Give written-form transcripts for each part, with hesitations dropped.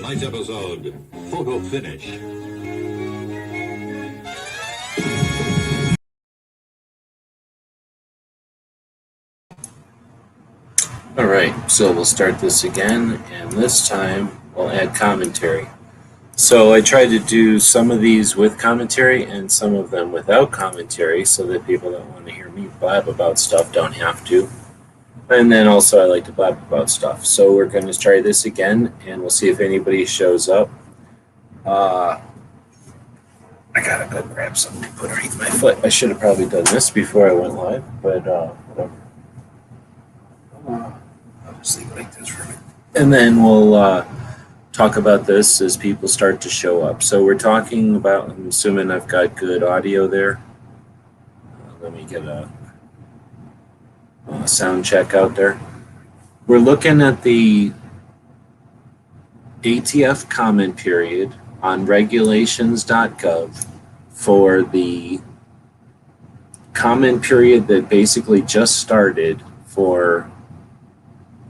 tonight's episode, photo finish. All right, so we'll start this again, and this time we'll add commentary. So I tried to do some of these with commentary and some of them without commentary so that people that want to hear me blab about stuff don't have to. And then also I like to blab about stuff. So we're going to try this again, and we'll see if anybody shows up. I gotta go grab something to put underneath my foot. I should have probably done this before I went live, but whatever. I'll just leave it like this for a minute. And then we'll talk about this as people start to show up. So we're talking about, I'm assuming I've got good audio there. Let me get a sound check out there. We're looking at the ATF comment period on regulations.gov for the comment period that basically just started for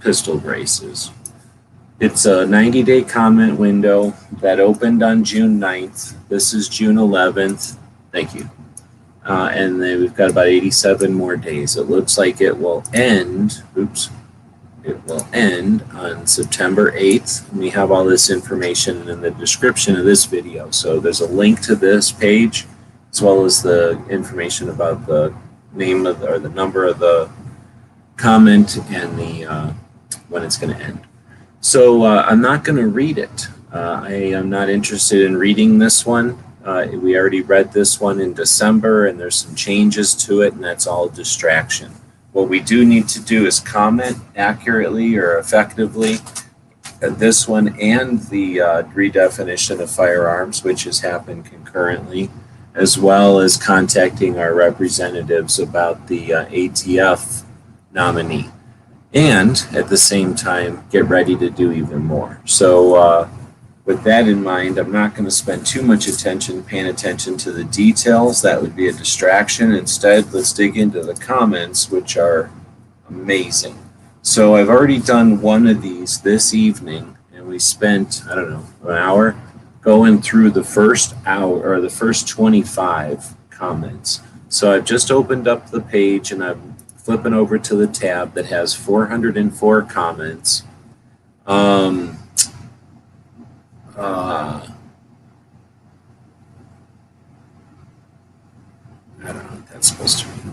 pistol braces. It's a 90-day comment window that opened on June 9th. This is June 11th. Thank you. And then we've got about 87 more days. It looks like it will end, it will end on September 8th. We have all this information in the description of this video. So there's a link to this page, as well as the information about the name of or the number of the comment and the when it's going to end. So I'm not going to read it. I am not interested in reading this one. We already read this one in December, and there's some changes to it, and that's all distraction. What we do need to do is comment accurately or effectively at this one and the redefinition of firearms, which has happened concurrently, as well as contacting our representatives about the ATF nominee. And at the same time, get ready to do even more. So with that in mind, I'm not going to spend too much attention paying attention to the details. That would be a distraction. Instead, let's dig into the comments, which are amazing. So I've already done one of these this evening, and we spent, I don't know, an hour going through the first hour or the first 25 comments. So I've just opened up the page, and I'm flipping over to the tab that has 404 comments. I don't know what that's supposed to mean.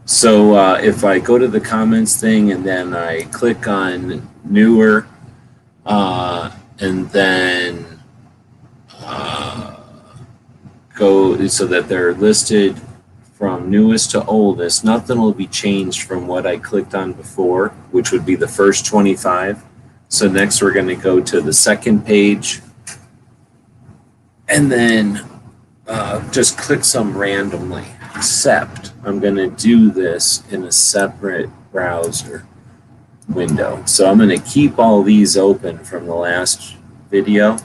So if I go to the comments thing and then I click on newer and then go so that they're listed from newest to oldest, nothing will be changed from what I clicked on before, which would be the first 25. So next we're going to go to the second page and then just click some randomly, except I'm going to do this in a separate browser window. So I'm going to keep all these open from the last video,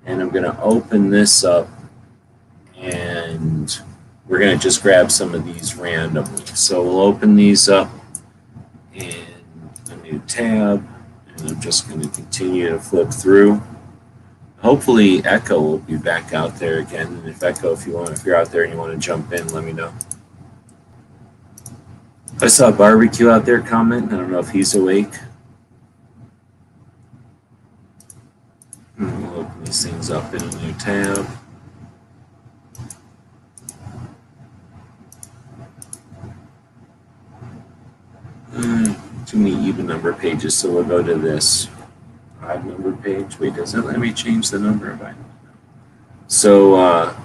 and I'm going to open this up, and we're going to just grab some of these randomly. So we'll open these up in a new tab, and I'm just going to continue to flip through. Hopefully Echo will be back out there again. And if Echo, if you're out there and you want to jump in, let me know. I saw Barbecue out there comment. I don't know if he's awake. We'll open these things up in a new tab. Too many even number pages, so we'll go to this odd number page. Wait, does it let me change the number of items? So I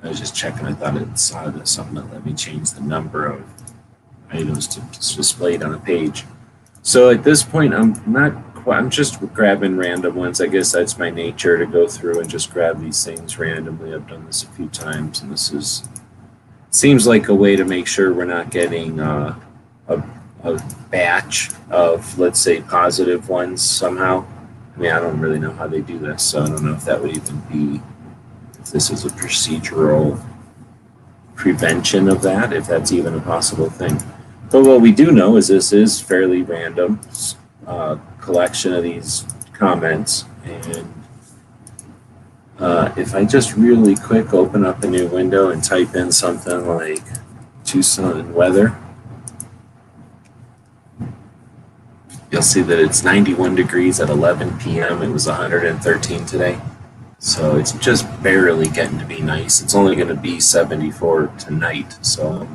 was just checking. I thought it saw something that let me change the number of items displayed on a page. So at this point, I'm just grabbing random ones. I guess that's my nature, to go through and just grab these things randomly. I've done this a few times, and this seems like a way to make sure we're not getting a batch of, let's say, positive ones somehow. I mean, I don't really know how they do this, so I don't know if that would even be, if this is a procedural prevention of that, if that's even a possible thing. But what we do know is this is fairly random collection of these comments, and If I just really quick open up a new window and type in something like Tucson weather, you'll see that it's 91 degrees at 11 p.m. It was 113 today. So it's just barely getting to be nice. It's only going to be 74 tonight. So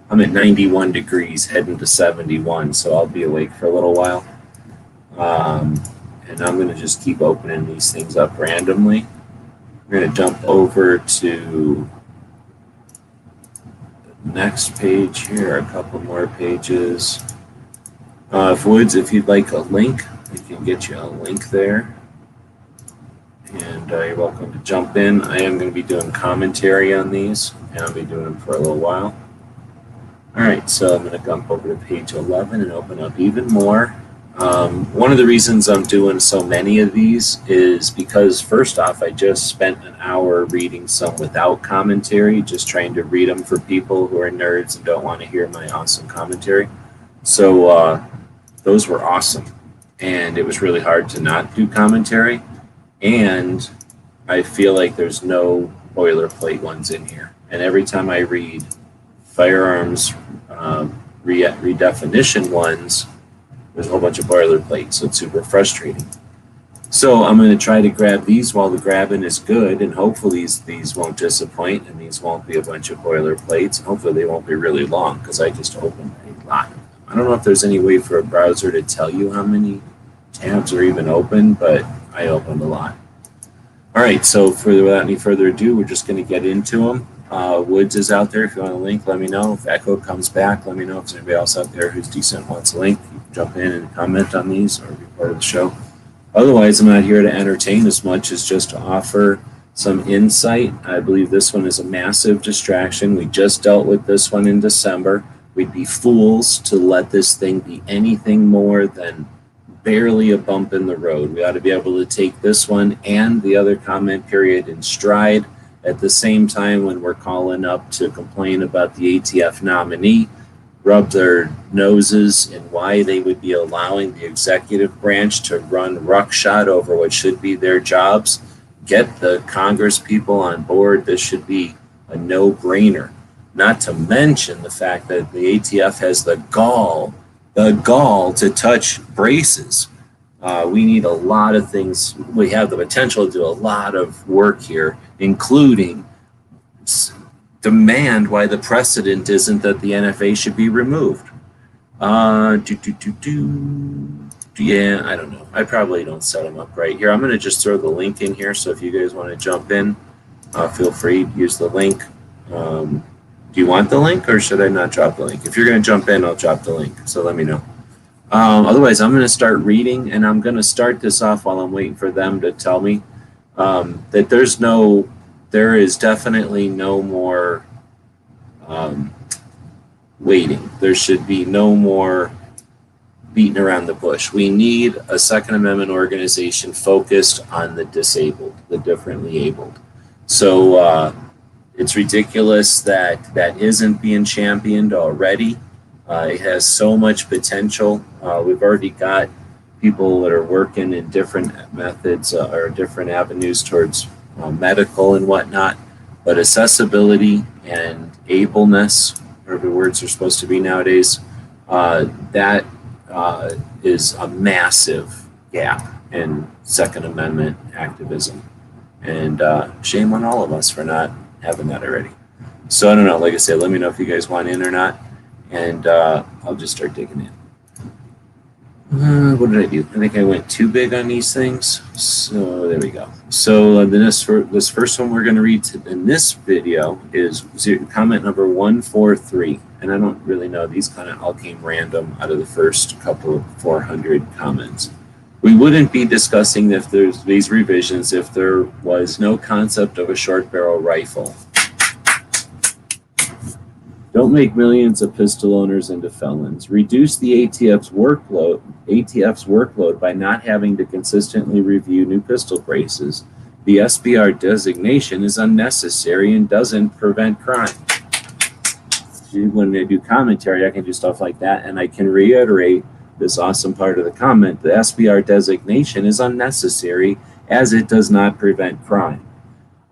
I'm at 91 degrees heading to 71. So I'll be awake for a little while. And I'm going to just keep opening these things up randomly. We're going to jump over to the next page here, a couple more pages. If you'd like a link, we can get you a link there. And you're welcome to jump in. I am going to be doing commentary on these, and I'll be doing them for a little while. All right, so I'm going to jump over to page 11 and open up even more. One of the reasons I'm doing so many of these is because, first off, I just spent an hour reading some without commentary, just trying to read them for people who are nerds and don't want to hear my awesome commentary. So those were awesome, and it was really hard to not do commentary. And I feel like there's no boilerplate ones in here. And every time I read firearms redefinition ones, there's a whole bunch of boilerplate, so it's super frustrating. So I'm going to try to grab these while the grabbing is good, and hopefully these won't disappoint, and these won't be a bunch of boilerplates. Hopefully they won't be really long, because I just opened a lot. I don't know if there's any way for a browser to tell you how many tabs are even open, but I opened a lot. All right, so without any further ado, we're just going to get into them. Woods is out there. If you want a link, let me know. If Echo comes back, let me know. If there's anybody else out there who's decent wants a link, you can jump in and comment on these or be part of the show. Otherwise, I'm not here to entertain as much as just to offer some insight. I believe this one is a massive distraction. We just dealt with this one in December. We'd be fools to let this thing be anything more than barely a bump in the road. We ought to be able to take this one and the other comment period in stride. At the same time, when we're calling up to complain about the ATF nominee, rub their noses in why they would be allowing the executive branch to run ruckshot over what should be their jobs. Get the Congress people on board. This should be a no-brainer. Not to mention the fact that the ATF has the gall to touch braces. We need a lot of things. We have the potential to do a lot of work here, including demand why the precedent isn't that the NFA should be removed. Yeah, I don't know. I probably don't set them up right here. I'm going to just throw the link in here, so if you guys want to jump in, feel free to use the link. Do you want the link, or should I not drop the link? If you're going to jump in, I'll drop the link, so let me know. Otherwise, I'm going to start reading, and I'm going to start this off while I'm waiting for them to tell me that there is definitely no more waiting. There should be no more beating around the bush. We need a Second Amendment organization focused on the disabled, the differently abled. So it's ridiculous that that isn't being championed already. It has so much potential. We've already got people that are working in different methods or different avenues towards medical and whatnot, but accessibility and ableness, whatever words are supposed to be nowadays, that is a massive gap in Second Amendment activism. And shame on all of us for not having that already. So I don't know, like I said, let me know if you guys want in or not, and I'll just start digging in. What did I do? I think I went too big on these things. So there we go. So this first one we're going to read in this video is comment number 143. And I don't really know. These kind of all came random out of the first couple of 400 comments. We wouldn't be discussing if there's these revisions if there was no concept of a short barrel rifle. Don't make millions of pistol owners into felons. Reduce the ATF's workload by not having to consistently review new pistol braces. The SBR designation is unnecessary and doesn't prevent crime. When I do commentary, I can do stuff like that, and I can reiterate this awesome part of the comment. The SBR designation is unnecessary as it does not prevent crime.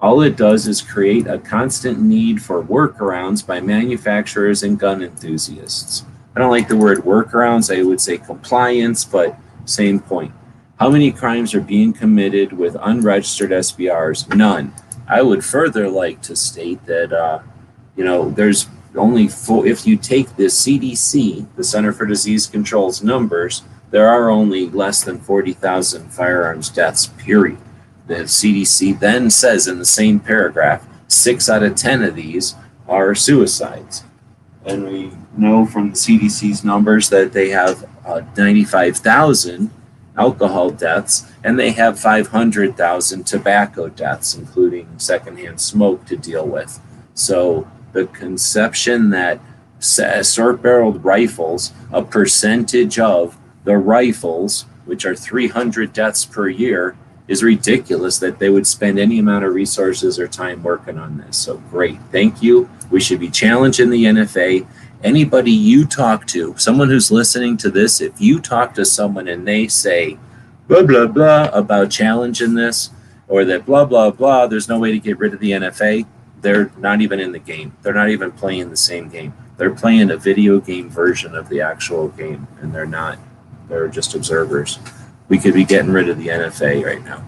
All it does is create a constant need for workarounds by manufacturers and gun enthusiasts. I don't like the word workarounds, I would say compliance, but same point. How many crimes are being committed with unregistered SBRs? None. I would further like to state that, there's only if you take the CDC, the Center for Disease Control's numbers, there are only less than 40,000 firearms deaths, period. The CDC then says in the same paragraph, 6 out of 10 of these are suicides. And we know from the CDC's numbers that they have 95,000 alcohol deaths, and they have 500,000 tobacco deaths, including secondhand smoke to deal with. So the conception that short-barreled rifles, a percentage of the rifles, which are 300 deaths per year, is ridiculous that they would spend any amount of resources or time working on this. So great, thank you. We should be challenging the NFA. Anybody you talk to, someone who's listening to this, if you talk to someone and they say blah, blah, blah about challenging this, or that blah, blah, blah, there's no way to get rid of the NFA, they're not even in the game. They're not even playing the same game. They're playing a video game version of the actual game, and they're not. They're just observers. We could be getting rid of the NFA right now.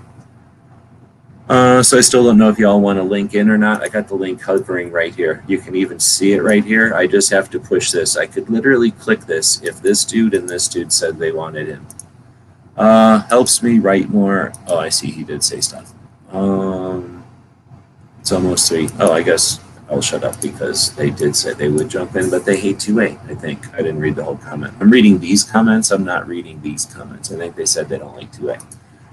So I still don't know if y'all want to link in or not. I got the link hovering right here. You can even see it right here. I just have to push this. I could literally click this if this dude and this dude said they wanted in. Helps me write more. Oh, I see he did say stuff. It's almost 3. Oh, I guess I'll shut up because they did say they would jump in, but they hate 2A, I think. I didn't read the whole comment. I'm reading these comments. I'm not reading these comments. I think they said they don't like 2A. I'm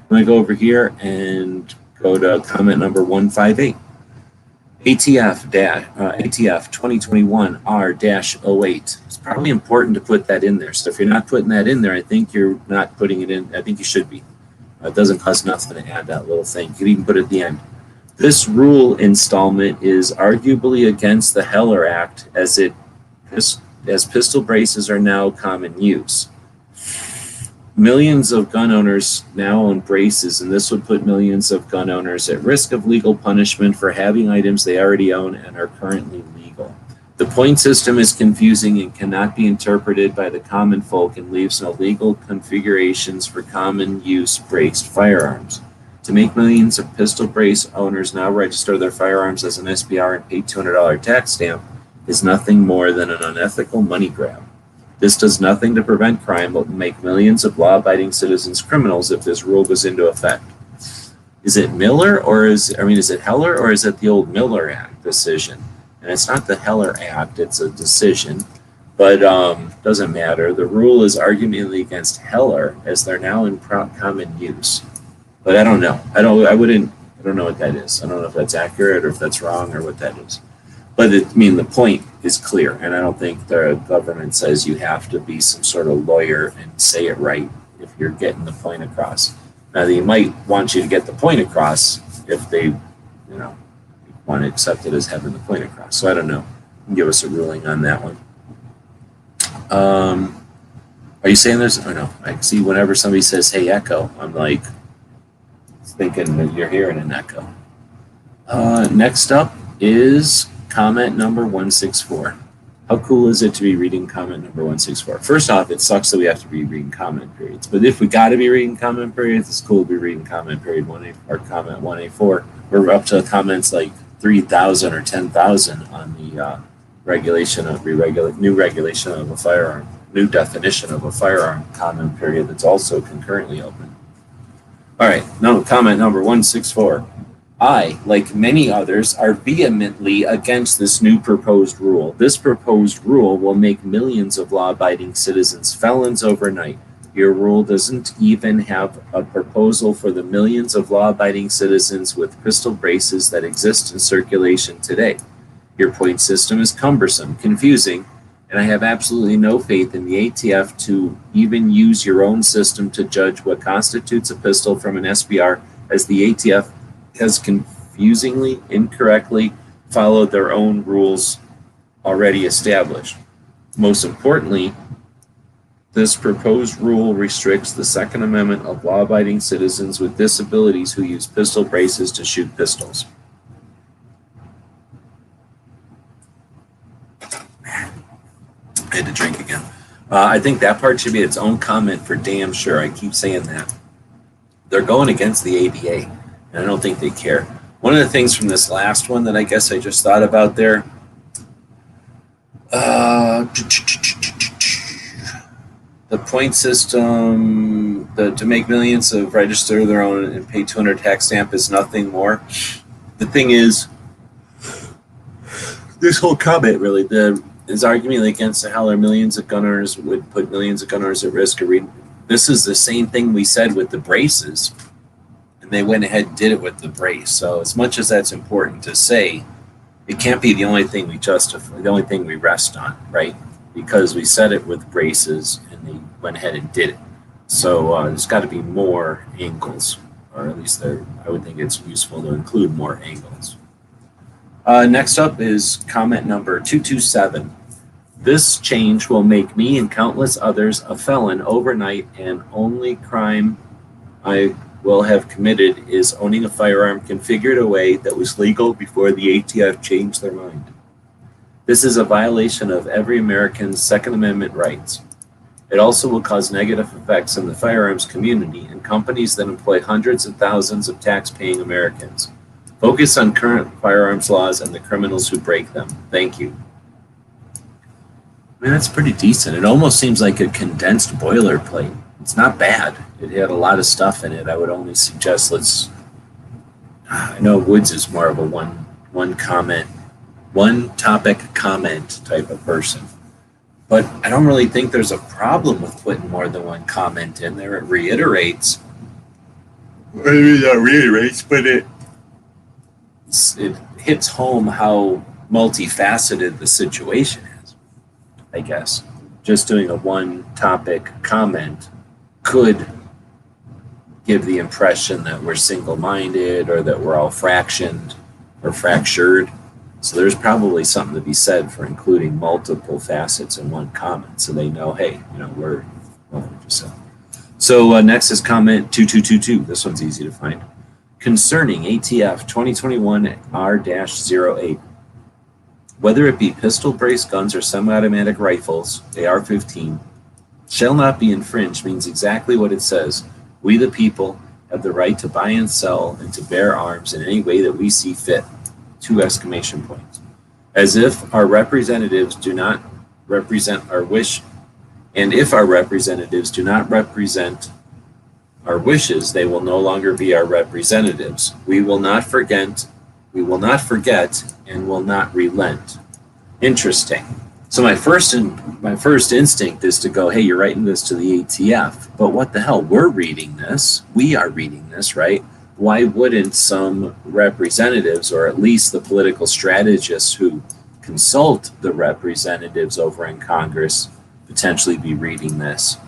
going to go over here and go to comment number 158. ATF 2021 R-08. It's probably important to put that in there. So if you're not putting that in there, I think you're not putting it in. I think you should be. It doesn't cost nothing to add that little thing. You can even put it at the end. This rule installment is arguably against the Heller Act as pistol braces are now common use. Millions of gun owners now own braces, and this would put millions of gun owners at risk of legal punishment for having items they already own and are currently legal. The point system is confusing and cannot be interpreted by the common folk and leaves no legal configurations for common use braced firearms. To make millions of pistol brace owners now register their firearms as an SBR and pay $200 tax stamp is nothing more than an unethical money grab. This does nothing to prevent crime, but will make millions of law-abiding citizens criminals if this rule goes into effect. Is it Heller, or is it the old Miller Act decision? And it's not the Heller Act, it's a decision, but doesn't matter. The rule is arguably against Heller as they're now in common use. But I don't know. I don't know what that is. I don't know if that's accurate or if that's wrong or what that is. But the point is clear, and I don't think the government says you have to be some sort of lawyer and say it right if you're getting the point across. Now, they might want you to get the point across if they, want to accept it as having the point across. So I don't know. You can give us a ruling on that one. Are you saying there's? Oh no. I see whenever somebody says, "Hey, echo," I'm like thinking that you're hearing an echo. Next up is comment number 164. How cool is it to be reading comment number 164? First off, it sucks that we have to be reading comment periods. But if we got to be reading comment periods, it's cool to be reading comment period 1A or comment 1A4. We're up to comments like 3,000 or 10,000 on the new regulation of a firearm, new definition of a firearm comment period that's also concurrently open. All right, now comment number 164. I, like many others, are vehemently against this new proposed rule. This proposed rule will make millions of law-abiding citizens felons overnight. Your rule doesn't even have a proposal for the millions of law-abiding citizens with pistol braces that exist in circulation today. Your point system is cumbersome, confusing, and I have absolutely no faith in the ATF to even use your own system to judge what constitutes a pistol from an SBR, as the ATF has confusingly, incorrectly followed their own rules already established. Most importantly, This proposed rule restricts the Second Amendment of law-abiding citizens with disabilities who use pistol braces to shoot pistols. I had to drink again. I think that part should be its own comment for damn sure. I keep saying that. They're going against the ADA, and I don't think they care. One of the things from this last one that I guess I just thought about there, the point system, to make millions of register their own and pay 200 tax stamp is nothing more. The thing is, this whole comment really, is arguing against how our millions of gun owners would put millions of gun owners at risk. This is the same thing we said with the braces, and they went ahead and did it with the brace. So as much as that's important to say, it can't be the only thing we justify, the only thing we rest on, right? Because we said it with braces and they went ahead and did it. So there's got to be more angles, or at least I would think it's useful to include more angles. Next up is comment number 227. This change will make me and countless others a felon overnight, and only crime I will have committed is owning a firearm configured a way that was legal before the ATF changed their mind. This is a violation of every American's Second Amendment rights. It also will cause negative effects in the firearms community and companies that employ hundreds of thousands of tax-paying Americans. Focus on current firearms laws and the criminals who break them. Thank you. I mean, that's pretty decent. It almost seems like a condensed boilerplate. It's not bad. It had a lot of stuff in it. I would only suggest I know Woods is more of a one topic comment type of person. But I don't really think there's a problem with putting more than one comment in there. It reiterates. Maybe not reiterates, but it hits home how multifaceted the situation is, I guess. Just doing a one topic comment could give the impression that we're single-minded or that we're all fractioned or fractured. So there's probably something to be said for including multiple facets in one comment so they know, hey, we're just so. So next is comment 2222. This one's easy to find. Concerning ATF 2021 R-08, whether it be pistol brace guns or semi-automatic rifles, AR-15, shall not be infringed means exactly what it says. We the people have the right to buy and sell and to bear arms in any way that we see fit. 2 exclamation points. As if our representatives do not represent our wish, and if our representatives do not represent our wishes, they will no longer be our representatives. We will not forget, and will not relent. Interesting. So my first instinct is to go, hey, you're writing this to the ATF, but what the hell? We're reading this. We are reading this, right? Why wouldn't some representatives, or at least the political strategists who consult the representatives over in Congress, potentially be reading this?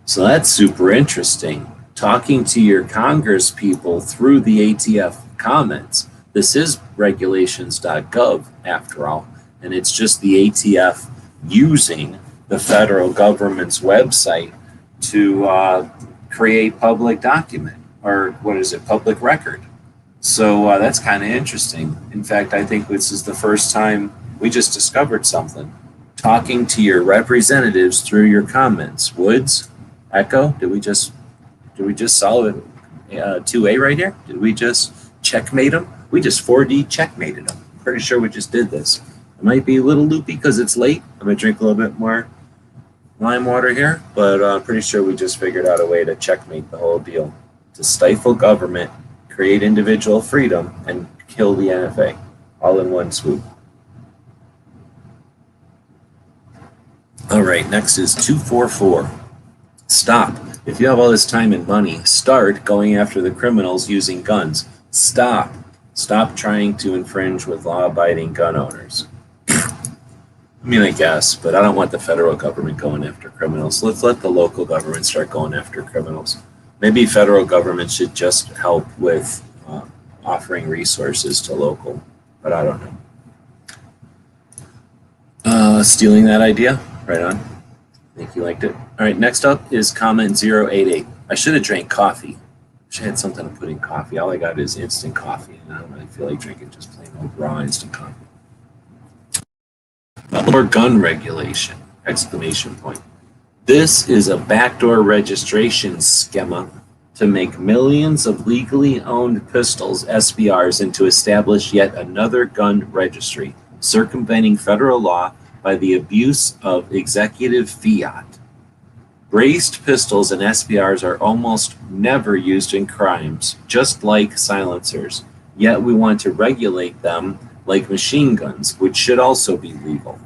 So that's super interesting. Talking to your Congress people through the ATF comments. This is regulations.gov after all, and it's just the ATF using the federal government's website to create public document, or what is it, public record. So that's kind of interesting. In fact, I think this is the first time we just discovered something. Talking to your representatives through your comments. Woods, Echo, did we just solve it? 2A right here? Did we just checkmate them? We just 4D checkmated them. Pretty sure we just did this. It might be a little loopy because it's late. I'm going to drink a little bit more lime water here, but I'm pretty sure we just figured out a way to checkmate the whole deal. To stifle government, create individual freedom, and kill the NFA, all in one swoop. All right, next is 244. Stop. If you have all this time and money, start going after the criminals using guns. Stop. Stop trying to infringe with law-abiding gun owners. I mean, I guess, but I don't want the federal government going after criminals. Let's let the local government start going after criminals. Maybe federal government should just help with offering resources to local, but I don't know. Stealing that idea? Right on. I think you liked it. All right, next up is comment 088. I should have drank coffee. I should have had something to put in coffee. All I got is instant coffee, and I don't really feel like drinking just plain old raw instant coffee. More gun regulation! Exclamation point. This is a backdoor registration schema to make millions of legally owned pistols, SBRs, and to establish yet another gun registry, circumventing federal law by the abuse of executive fiat. Braced pistols and SBRs are almost never used in crimes, just like silencers, yet we want to regulate them like machine guns, which should also be legal.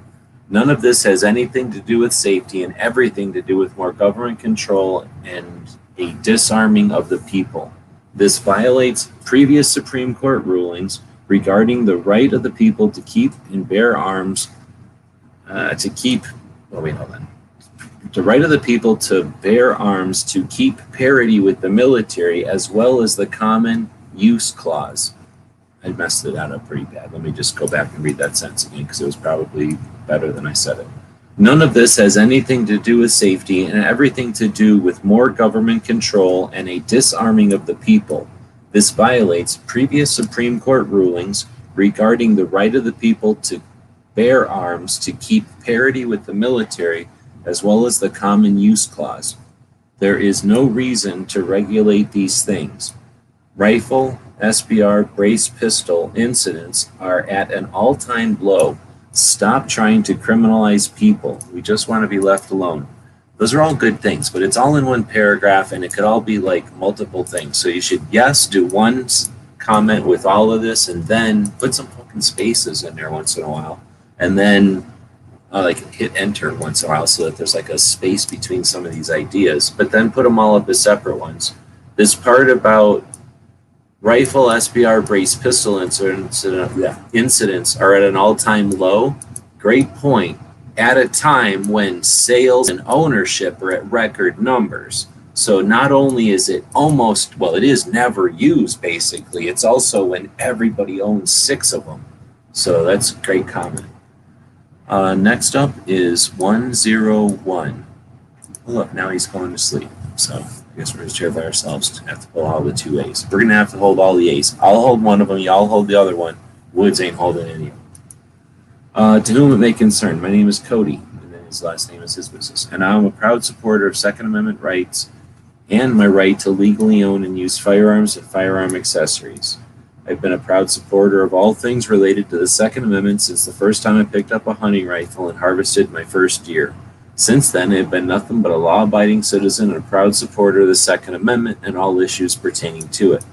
None of this has anything to do with safety and everything to do with more government control and a disarming of the people. This violates previous Supreme Court rulings regarding the right of the people to keep and bear arms, the right of the people to bear arms to keep parity with the military, as well as the common use clause. I messed it up pretty bad. Let me just go back and read that sentence again because it was probably better than I said it. None of this has anything to do with safety and everything to do with more government control and a disarming of the people. This violates previous Supreme Court rulings regarding the right of the people to bear arms to keep parity with the military, as well as the common use clause. There is no reason to regulate these things. Rifle, SBR, brace pistol incidents are at an all-time low. Stop trying to criminalize people. We just want to be left alone. Those are all good things, but it's all in one paragraph, and it could all be like multiple things. So you should, yes, do one comment with all of this, and then put some fucking spaces in there once in a while, and then like hit enter once in a while so that there's like a space between some of these ideas, but then put them all up as separate ones. This part about rifle, SBR, brace pistol incidents are at an all-time low. Great point. At a time when sales and ownership are at record numbers. So not only is it it is never used basically, it's also when everybody owns 6 of them. So that's a great comment. Next up is 101. Look, now he's going to sleep. So I guess we're just here by ourselves. Have to pull all the 2 A's. We're going to have to hold all the A's. I'll hold one of them. Y'all hold the other one. Woods ain't holding any of them. To whom it may concern, my name is Cody, and then his last name is his business. And I'm a proud supporter of Second Amendment rights and my right to legally own and use firearms and firearm accessories. I've been a proud supporter of all things related to the Second Amendment since the first time I picked up a hunting rifle and harvested my first deer. Since then, I've been nothing but a law-abiding citizen and a proud supporter of the Second Amendment and all issues pertaining to it.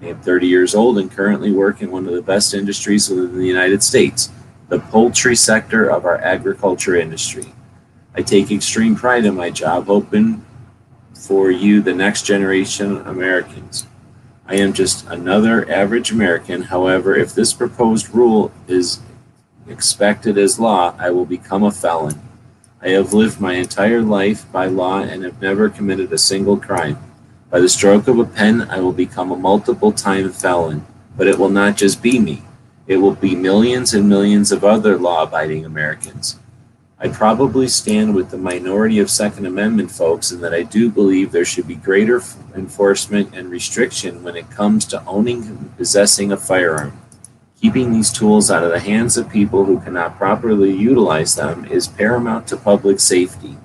I am 30 years old and currently work in one of the best industries within the United States, the poultry sector of our agriculture industry. I take extreme pride in my job, hoping for you, the next generation of Americans. I am just another average American. However, if this proposed rule is expected as law, I will become a felon. I have lived my entire life by law and have never committed a single crime. By the stroke of a pen, I will become a multiple-time felon. But it will not just be me. It will be millions and millions of other law-abiding Americans. I probably stand with the minority of Second Amendment folks in that I do believe there should be greater enforcement and restriction when it comes to owning and possessing a firearm. Keeping these tools out of the hands of people who cannot properly utilize them is paramount to public safety.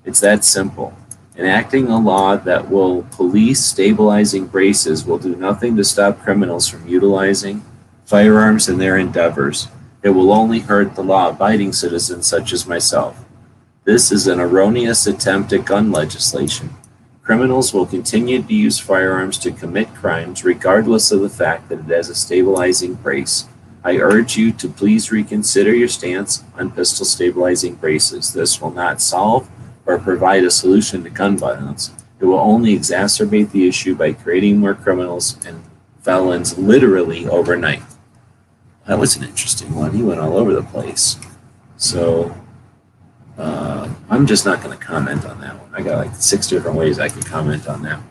It's that simple. Enacting a law that will police stabilizing braces will do nothing to stop criminals from utilizing firearms in their endeavors. It will only hurt the law-abiding citizens such as myself. This is an erroneous attempt at gun legislation. Criminals will continue to use firearms to commit crimes regardless of the fact that it has a stabilizing brace. I urge you to please reconsider your stance on pistol stabilizing braces. This will not solve or provide a solution to gun violence. It will only exacerbate the issue by creating more criminals and felons literally overnight. That was an interesting one. He went all over the place. So I'm just not going to comment on that one. I got like 6 different ways I could comment on that one.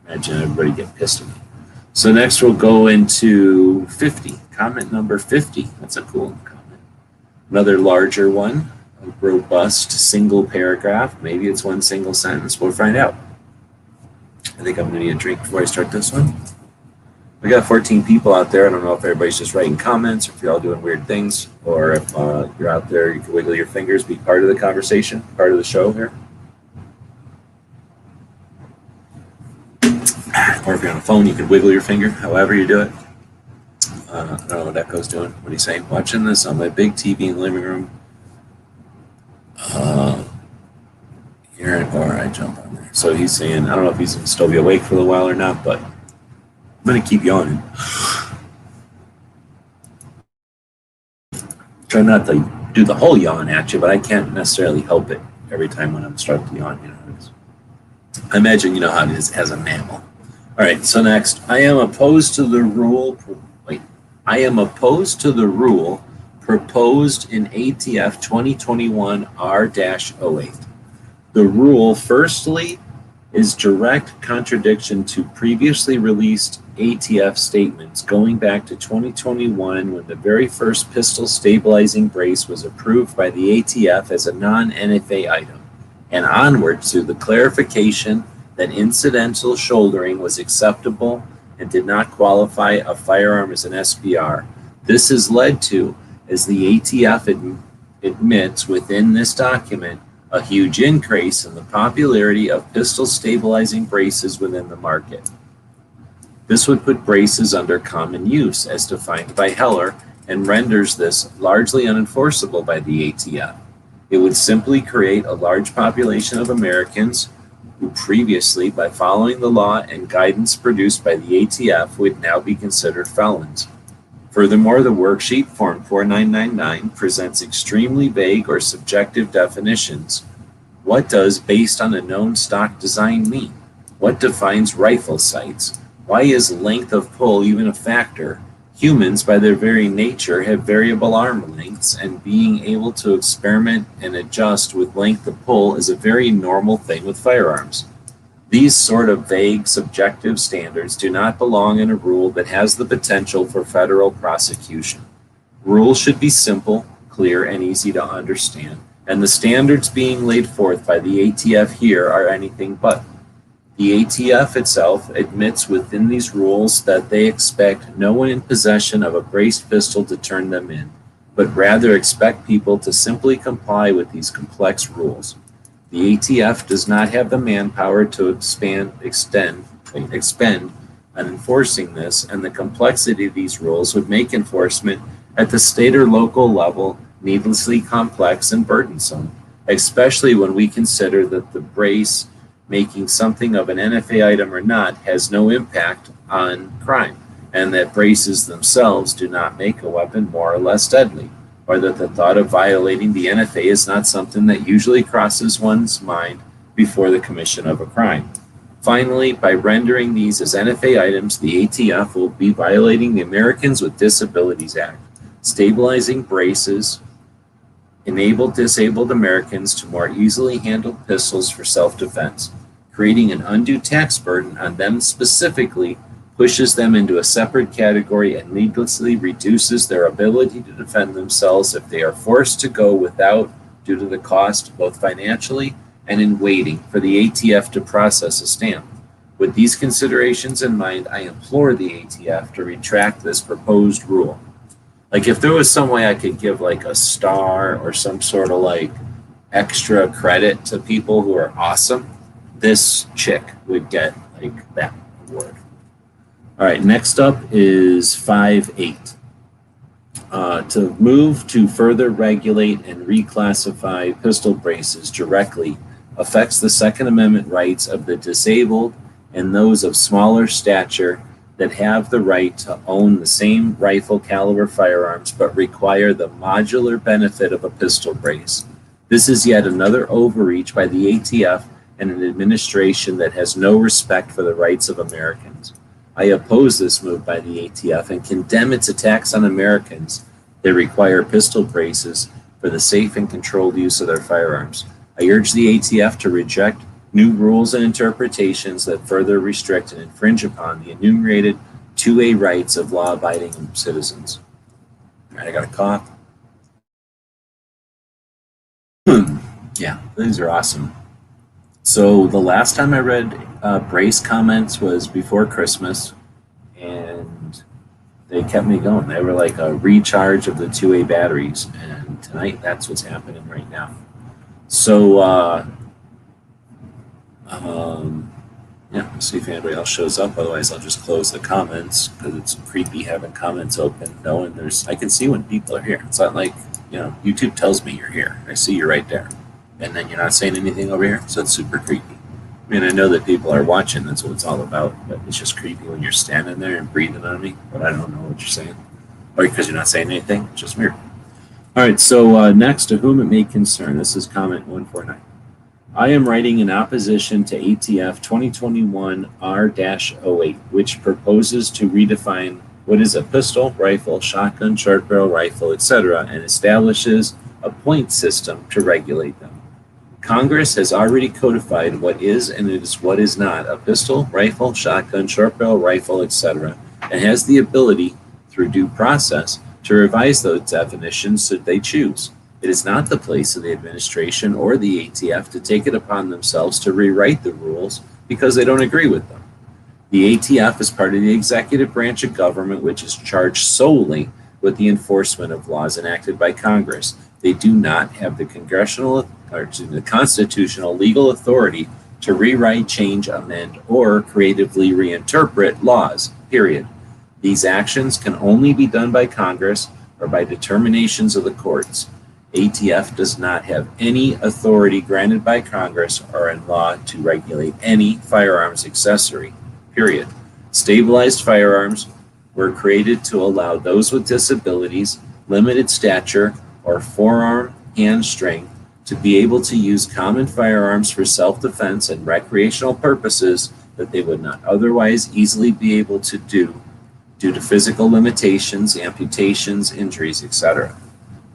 Imagine everybody get pissed at me. So next we'll go into 50. Comment number 50. That's a cool comment. Another larger one. a robust single paragraph. Maybe it's one single sentence. We'll find out. I think I'm going to need a drink before I start this one. We got 14 people out there. I don't know if everybody's just writing comments, or if you're all doing weird things, or if you're out there, you can wiggle your fingers, be part of the conversation, part of the show here. Or if you're on the phone, you can wiggle your finger, however you do it. I don't know what Echo's doing. What are you saying? Watching this on my big TV in the living room. Here, or I jump on there. So he's saying, I don't know if he's going to still be awake for a while or not, but I'm going to keep yawning. Try not to do the whole yawn at you, but I can't necessarily help it every time when I'm starting to yawn. You know how it is. I imagine you know how it is as a mammal. All right, so next, I am opposed to the rule. I am opposed to the rule proposed in ATF 2021 R-08. The rule, firstly, is direct contradiction to previously released ATF statements going back to 2021 when the very first pistol stabilizing brace was approved by the ATF as a non-NFA item, and onward to the clarification that incidental shouldering was acceptable and did not qualify a firearm as an SBR. This has led to, as the ATF admits within this document, a huge increase in the popularity of pistol stabilizing braces within the market. This would put braces under common use as defined by Heller and renders this largely unenforceable by the ATF. It would simply create a large population of Americans who previously, by following the law and guidance produced by the ATF, would now be considered felons. Furthermore, the worksheet, Form 4999, presents extremely vague or subjective definitions. What does based on a known stock design mean? What defines rifle sights? Why is length of pull even a factor? Humans, by their very nature, have variable arm lengths, and being able to experiment and adjust with length of pull is a very normal thing with firearms. These sort of vague, subjective standards do not belong in a rule that has the potential for federal prosecution. Rules should be simple, clear, and easy to understand, and the standards being laid forth by the ATF here are anything but. The ATF itself admits within these rules that they expect no one in possession of a braced pistol to turn them in, but rather expect people to simply comply with these complex rules. The ATF does not have the manpower to expend on enforcing this, and the complexity of these rules would make enforcement at the state or local level needlessly complex and burdensome, especially when we consider that the brace, making something of an NFA item or not, has no impact on crime, and that braces themselves do not make a weapon more or less deadly, or that the thought of violating the NFA is not something that usually crosses one's mind before the commission of a crime. Finally, by rendering these as NFA items, the ATF will be violating the Americans with Disabilities Act. Stabilizing braces enable disabled Americans to more easily handle pistols for self-defense. Creating an undue tax burden on them specifically pushes them into a separate category and needlessly reduces their ability to defend themselves if they are forced to go without due to the cost, both financially and in waiting for the ATF to process a stamp. With these considerations in mind, I implore the ATF to retract this proposed rule. Like, if there was some way I could give like a star or some sort of like extra credit to people who are awesome, this chick would get like that award. All right, next up is 5.8. To move to further regulate and reclassify pistol braces directly affects the Second Amendment rights of the disabled and those of smaller stature that have the right to own the same rifle caliber firearms but require the modular benefit of a pistol brace. This is yet another overreach by the ATF and an administration that has no respect for the rights of Americans. I oppose this move by the ATF and condemn its attacks on Americans that require pistol braces for the safe and controlled use of their firearms. I urge the ATF to reject new rules and interpretations that further restrict and infringe upon the enumerated 2A rights of law-abiding citizens. All right, I got a cough. Yeah, these are awesome. So the last time I read Brace comments was before Christmas, and they kept me going. They were like a recharge of the 2A batteries, and tonight that's what's happening right now. So, yeah, we'll see if anybody else shows up. Otherwise, I'll just close the comments because it's creepy having comments open, knowing I can see when people are here. It's not like, YouTube tells me you're here. I see you right there. And then you're not saying anything over here, so it's super creepy. I mean, I know that people are watching, that's what it's all about, but it's just creepy when you're standing there and breathing on me, but I don't know what you're saying. Or because you're not saying anything, it's just weird. All right, so next, to whom it may concern, this is comment 149. I am writing in opposition to ATF 2021 R-08, which proposes to redefine what is a pistol, rifle, shotgun, short barrel rifle, etc., and establishes a point system to regulate them. Congress has already codified what is and what is not a pistol, rifle, shotgun, short barrel rifle, etc., and has the ability, through due process, to revise those definitions should they choose. It is not the place of the administration or the ATF to take it upon themselves to rewrite the rules because they don't agree with them. The ATF is part of the executive branch of government, which is charged solely with the enforcement of laws enacted by Congress. They do not have the the constitutional legal authority to rewrite, change, amend, or creatively reinterpret laws, period. These actions can only be done by Congress or by determinations of the courts. ATF does not have any authority granted by Congress or in law to regulate any firearms accessory, period. Stabilized firearms were created to allow those with disabilities, limited stature, or forearm hand strength to be able to use common firearms for self-defense and recreational purposes that they would not otherwise easily be able to do due to physical limitations, amputations, injuries, etc.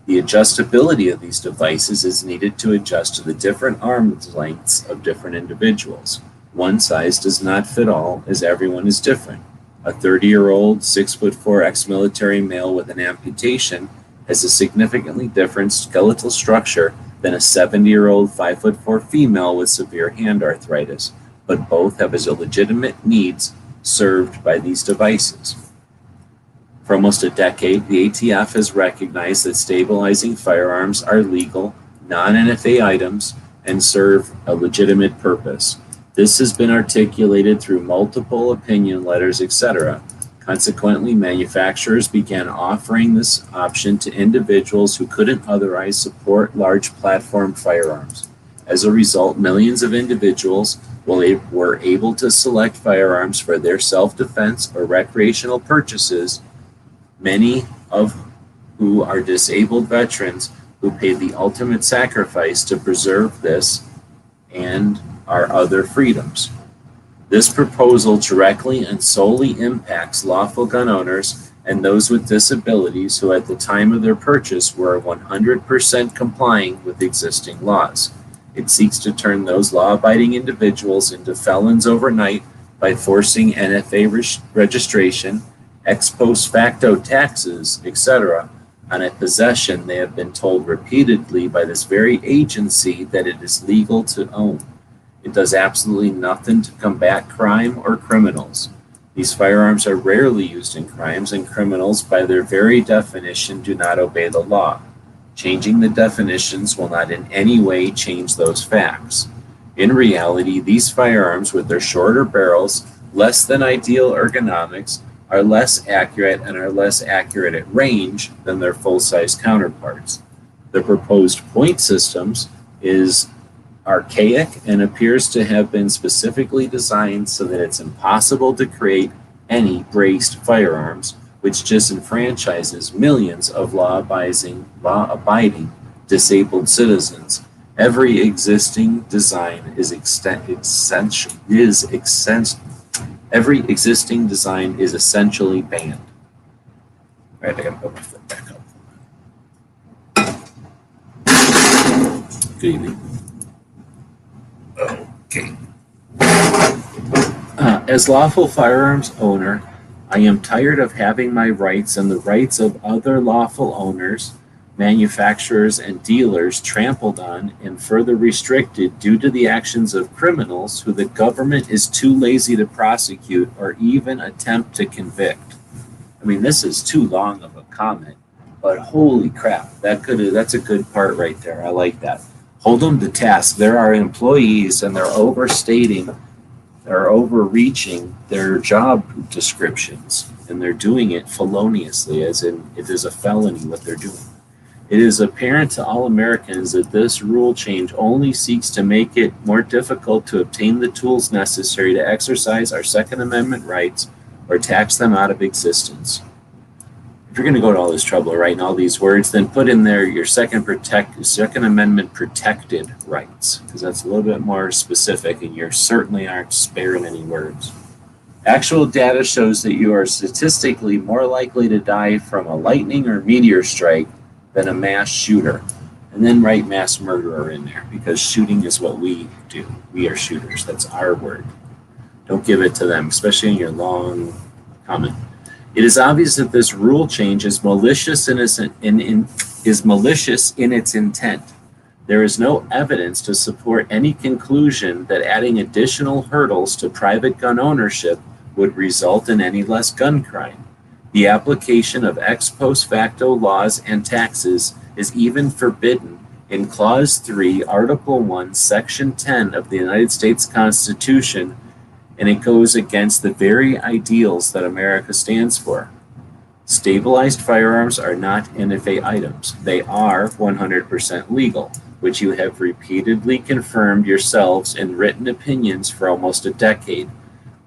The adjustability of these devices is needed to adjust to the different arm lengths of different individuals. One size does not fit all, as everyone is different. A 30-year-old, 6'4" ex-military male with an amputation has a significantly different skeletal structure than a 70-year-old, 5'4" female with severe hand arthritis, but both have as legitimate needs served by these devices. For almost a decade, the ATF has recognized that stabilizing firearms are legal, non-NFA items, and serve a legitimate purpose. This has been articulated through multiple opinion letters, etc. Consequently, manufacturers began offering this option to individuals who couldn't otherwise support large platform firearms. As a result, millions of individuals were able to select firearms for their self-defense or recreational purchases, many of who are disabled veterans who paid the ultimate sacrifice to preserve this and our other freedoms. This proposal directly and solely impacts lawful gun owners and those with disabilities who at the time of their purchase were 100% complying with existing laws. It seeks to turn those law-abiding individuals into felons overnight by forcing NFA registration, ex post facto taxes, etc., on a possession they have been told repeatedly by this very agency that it is legal to own. It does absolutely nothing to combat crime or criminals. These firearms are rarely used in crimes, and criminals, by their very definition, do not obey the law. Changing the definitions will not in any way change those facts. In reality, these firearms, with their shorter barrels, less than ideal ergonomics, are less accurate and are less accurate at range than their full-size counterparts. The proposed point systems is archaic and appears to have been specifically designed so that it's impossible to create any braced firearms, which disenfranchises millions of law-abiding disabled citizens. Every existing design is essentially banned. All right, I gotta put my foot back up. Good evening. Okay. As lawful firearms owner, I am tired of having my rights and the rights of other lawful owners manufacturers and dealers trampled on and further restricted due to the actions of criminals who the government is too lazy to prosecute or even attempt to convict. I mean, this is too long of a comment, but holy crap, that's a good part right there. I like that. Hold them to task. There are employees and they're overreaching their job descriptions, and they're doing it feloniously, as in it is a felony what they're doing. It is apparent to all Americans that this rule change only seeks to make it more difficult to obtain the tools necessary to exercise our Second Amendment rights or tax them out of existence. If you're going to go to all this trouble writing all these words, then put in there your Second Amendment protected rights, because that's a little bit more specific, and you certainly aren't sparing any words. Actual data shows that you are statistically more likely to die from a lightning or meteor strike than a mass shooter. And then write mass murderer in there, because shooting is what we do. We are shooters. That's our word. Don't give it to them, especially in your long comment. It is obvious that this rule change is malicious in its intent. There is no evidence to support any conclusion that adding additional hurdles to private gun ownership would result in any less gun crime. The application of ex post facto laws and taxes is even forbidden in Clause 3, Article 1, Section 10 of the United States Constitution, and it goes against the very ideals that America stands for. Stabilized firearms are not NFA items. They are 100% legal, which you have repeatedly confirmed yourselves in written opinions for almost a decade.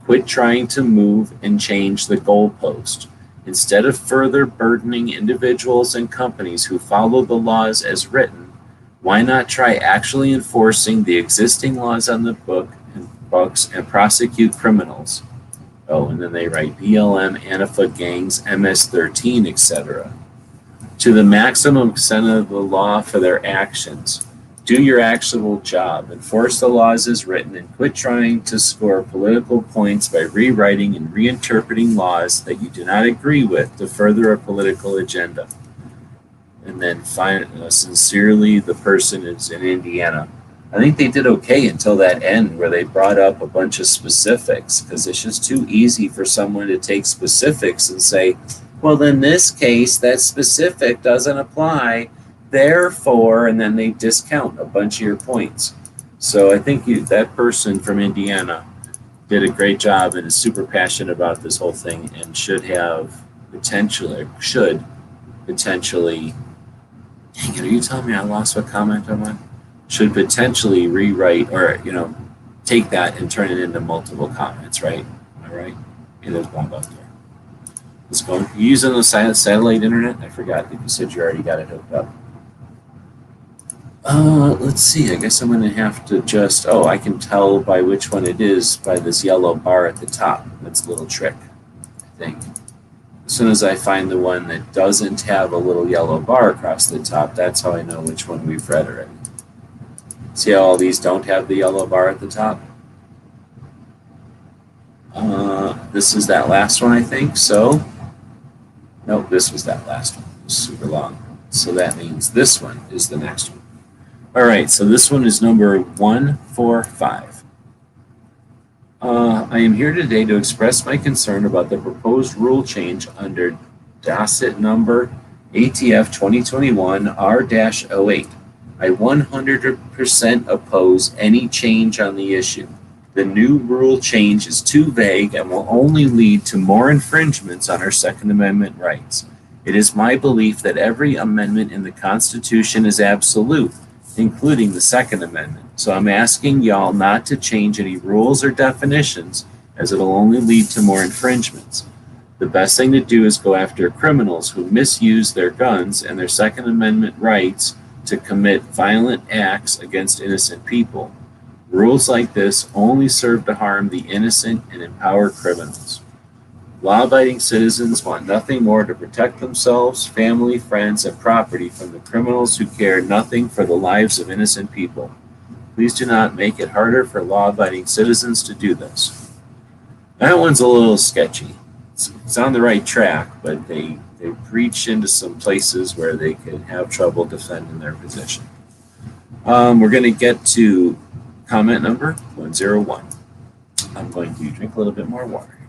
Quit trying to move and change the goalpost. Instead of further burdening individuals and companies who follow the laws as written, why not try actually enforcing the existing laws on the books and prosecute criminals? Oh, and then they write BLM, Antifa gangs, MS-13, etc. To the maximum extent of the law for their actions. Do your actual job, enforce the laws as written, and quit trying to score political points by rewriting and reinterpreting laws that you do not agree with to further a political agenda. And then sincerely, the person is in Indiana. I think they did okay until that end where they brought up a bunch of specifics, because it's just too easy for someone to take specifics and say, well, in this case, that specific doesn't apply. Therefore, and then they discount a bunch of your points. So I think that person from Indiana did a great job and is super passionate about this whole thing and should potentially, dang it, are you telling me I lost what comment I'm on? Should potentially rewrite or, take that and turn it into multiple comments, right? All right. Yeah, there's Bob out there. Let's go. You using the satellite internet? I forgot that you said you already got it hooked up. Let's see. I guess I'm going to have to I can tell by which one it is by this yellow bar at the top. That's a little trick, I think. As soon as I find the one that doesn't have a little yellow bar across the top, that's how I know which one we've read already. See how all these don't have the yellow bar at the top? This is that last one, I think. So, nope, this was that last one. It was super long. So that means this one is the next one. All right, so this one is number 145. I am here today to express my concern about the proposed rule change under docket number ATF 2021 R-08. I 100% oppose any change on the issue. The new rule change is too vague and will only lead to more infringements on our Second Amendment rights. It is my belief that every amendment in the Constitution is absolute, including the Second Amendment. So I'm asking y'all not to change any rules or definitions, as it'll only lead to more infringements. The best thing to do is go after criminals who misuse their guns and their Second Amendment rights to commit violent acts against innocent people. Rules like this only serve to harm the innocent and empower criminals. Law-abiding citizens want nothing more to protect themselves, family, friends, and property from the criminals who care nothing for the lives of innocent people. Please do not make it harder for law-abiding citizens to do this. That one's a little sketchy. It's on the right track, but they They breach into some places where they can have trouble defending their position. We're going to get to comment number 101. I'm going to drink a little bit more water.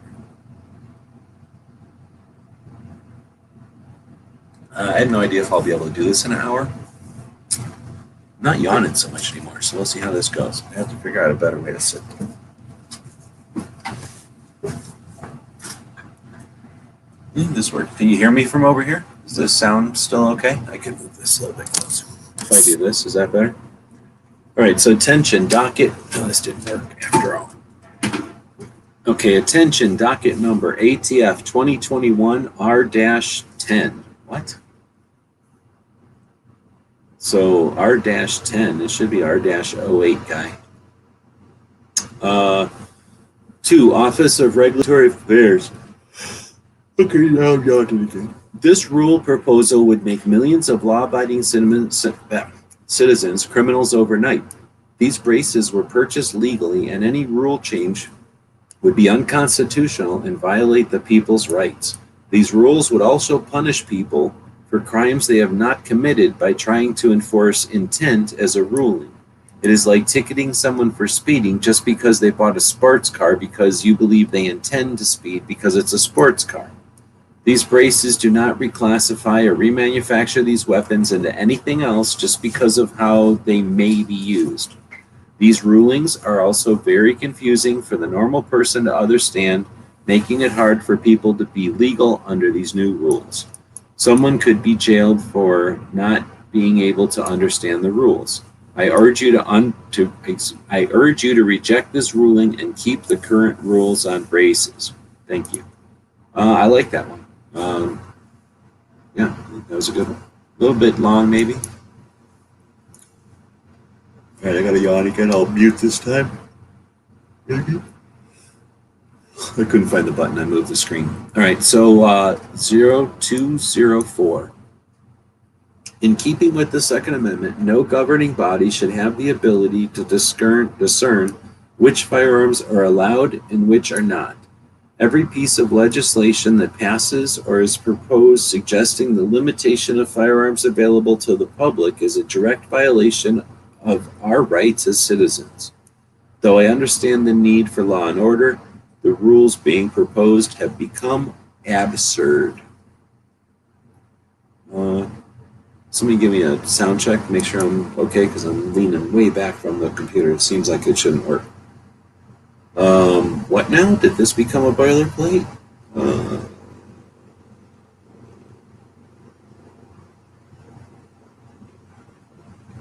I had no idea if I'll be able to do this in an hour. I'm not yawning so much anymore, so we'll see how this goes. I have to figure out a better way to sit. This works. Can you hear me from over here? Does this sound still okay? I can move this a little bit closer. If I do this, is that better? All right, so attention, docket. Oh, this didn't work after all. Okay, attention, docket number ATF 2021 R-10. What? So R-10, it should be R-08 guy. 2, Office of Regulatory Affairs. Okay, now I'm yawning again. This rule proposal would make millions of law-abiding citizens criminals overnight. These braces were purchased legally, and any rule change would be unconstitutional and violate the people's rights. These rules would also punish people for crimes they have not committed by trying to enforce intent as a ruling. It is like ticketing someone for speeding just because they bought a sports car because you believe they intend to speed because it's a sports car. These braces do not reclassify or remanufacture these weapons into anything else just because of how they may be used. These rulings are also very confusing for the normal person to understand, making it hard for people to be legal under these new rules. Someone could be jailed for not being able to understand the rules. I urge you to reject this ruling and keep the current rules on braces. Thank you. I like that one. Yeah, that was a good one. A little bit long, maybe. All right, I got to yawn again. I'll mute this time. I couldn't find the button. I moved the screen. All right, so 0204. In keeping with the Second Amendment, no governing body should have the ability to discern which firearms are allowed and which are not. Every piece of legislation that passes or is proposed suggesting the limitation of firearms available to the public is a direct violation of our rights as citizens. Though I understand the need for law and order, the rules being proposed have become absurd. Somebody give me a sound check, make sure I'm okay, because I'm leaning way back from the computer. It seems like it shouldn't work. What now? Did this become a boilerplate?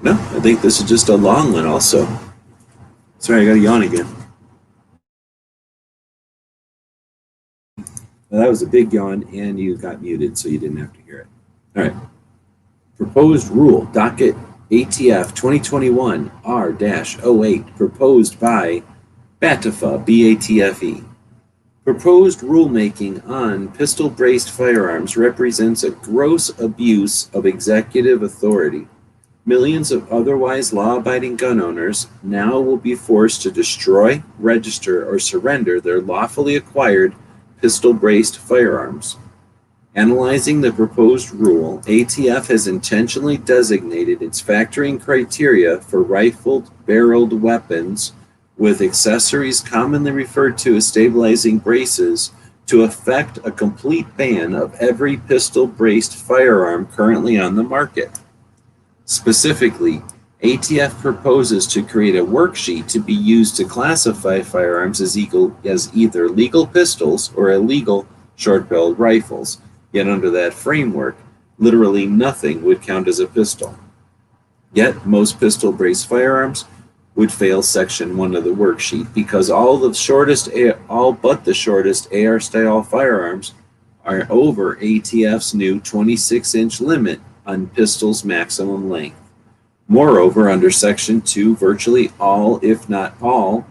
No, I think this is just a long one also. Sorry, I got to yawn again. Well, that was a big yawn, and you got muted, so you didn't have to hear it. All right. Proposed rule, docket ATF 2021 R-08, proposed by BATFA, BATFE. Proposed rulemaking on pistol-braced firearms represents a gross abuse of executive authority. Millions of otherwise law-abiding gun owners now will be forced to destroy, register, or surrender their lawfully acquired pistol-braced firearms. Analyzing the proposed rule, ATF has intentionally designated its factoring criteria for rifled barreled weapons with accessories commonly referred to as stabilizing braces to effect a complete ban of every pistol-braced firearm currently on the market. Specifically, ATF proposes to create a worksheet to be used to classify firearms as either legal pistols or illegal short-barreled rifles. Yet under that framework, literally nothing would count as a pistol. Yet most pistol-braced firearms would fail Section 1 of the worksheet because all but the shortest AR-style firearms are over ATF's new 26-inch limit on pistols' maximum length. Moreover, under Section 2, virtually all, if not all,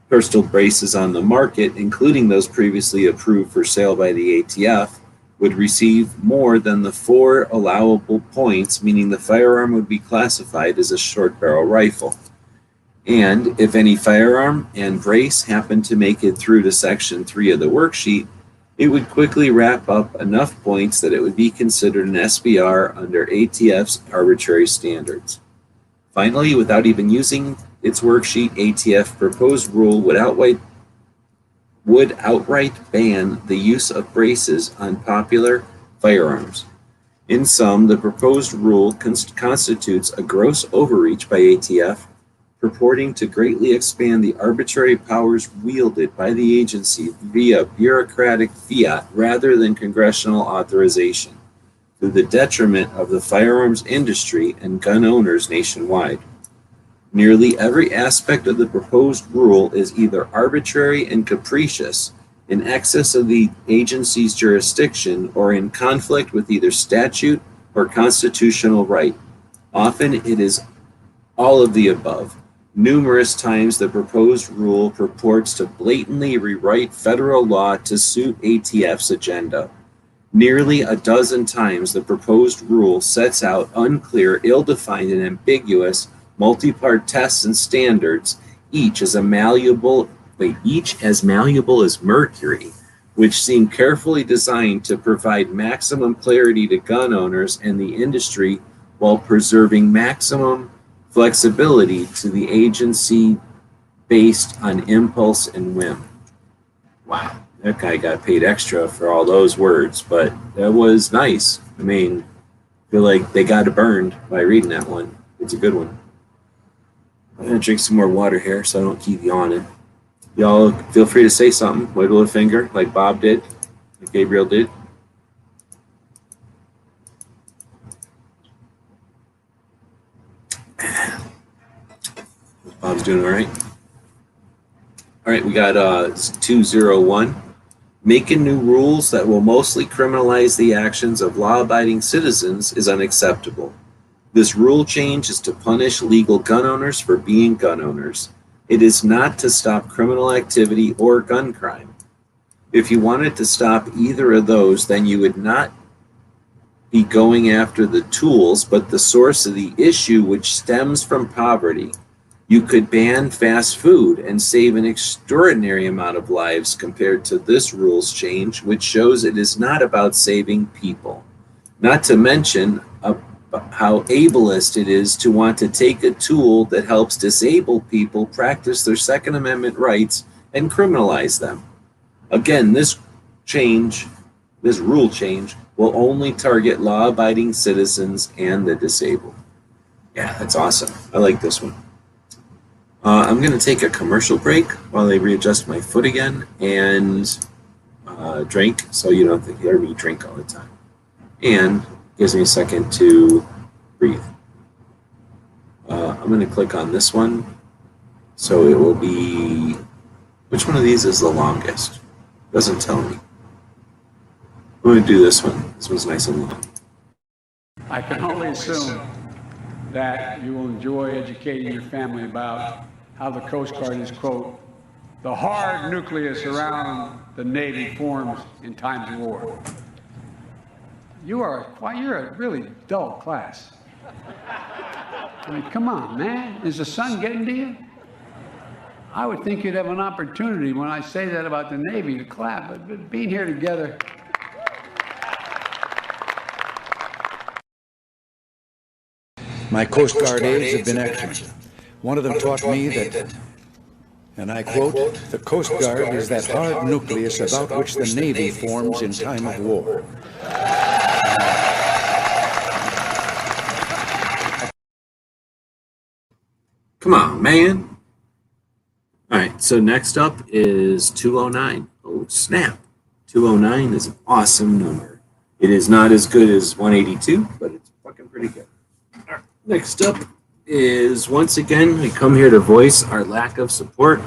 pistol braces on the market, including those previously approved for sale by the ATF, would receive more than the 4 allowable points, meaning the firearm would be classified as a short barrel rifle. And if any firearm and brace happen to make it through to Section 3 of the worksheet, It would quickly wrap up enough points that it would be considered an SBR under ATF's arbitrary standards. Finally, without even using its worksheet, ATF proposed rule would outright ban the use of braces on popular firearms. In sum, the proposed rule constitutes a gross overreach by ATF, purporting to greatly expand the arbitrary powers wielded by the agency via bureaucratic fiat rather than congressional authorization, to the detriment of the firearms industry and gun owners nationwide. Nearly every aspect of the proposed rule is either arbitrary and capricious, in excess of the agency's jurisdiction, or in conflict with either statute or constitutional right. Often it is all of the above. Numerous times the proposed rule purports to blatantly rewrite federal law to suit ATF's agenda. Nearly a dozen times the proposed rule sets out unclear, ill-defined, and ambiguous multi-part tests and standards, each as malleable as mercury, which seem carefully designed to provide maximum clarity to gun owners and the industry while preserving maximum flexibility to the agency based on impulse and whim. Wow, that guy got paid extra for all those words, but that was nice. I mean, I feel like they got burned by reading that one. It's a good one. I'm gonna drink some more water here so I don't keep yawning. Y'all feel free to say something, wiggle a finger like Bob did, like Gabriel did. Bob's doing all right. All right, we got 201. Making new rules that will mostly criminalize the actions of law-abiding citizens is unacceptable. This rule change is to punish legal gun owners for being gun owners. It is not to stop criminal activity or gun crime. If you wanted to stop either of those, then you would not be going after the tools, but the source of the issue, which stems from poverty. You could ban fast food and save an extraordinary amount of lives compared to this rules change, which shows it is not about saving people. Not to mention how ableist it is to want to take a tool that helps disabled people practice their Second Amendment rights and criminalize them. Again, this rule change will only target law-abiding citizens and the disabled. Yeah, that's awesome. I like this one. I'm going to take a commercial break while I readjust my foot again and drink, so you don't hear me drink all the time. And gives me a second to breathe. I'm going to click on this one. So it will be, which one of these is the longest? Doesn't tell me. I'm going to do this one. This one's nice and long. I can only assume that you will enjoy educating your family about how the Coast Guard is, quote, the hard nucleus around the Navy forms in times of war. You're a really dull class. I mean, come on, man. Is the sun getting to you? I would think you'd have an opportunity when I say that about the Navy to clap, but being here together. My Coast Guard aides have been excellent. One of them taught me that, and I quote, the Coast Guard is that hard nucleus about which the Navy forms in time of war. Come on, man. All right, so next up is 209. Oh, snap. 209 is an awesome number. It is not as good as 182, but it's fucking pretty good. All right, next up is, once again, we come here to voice our lack of support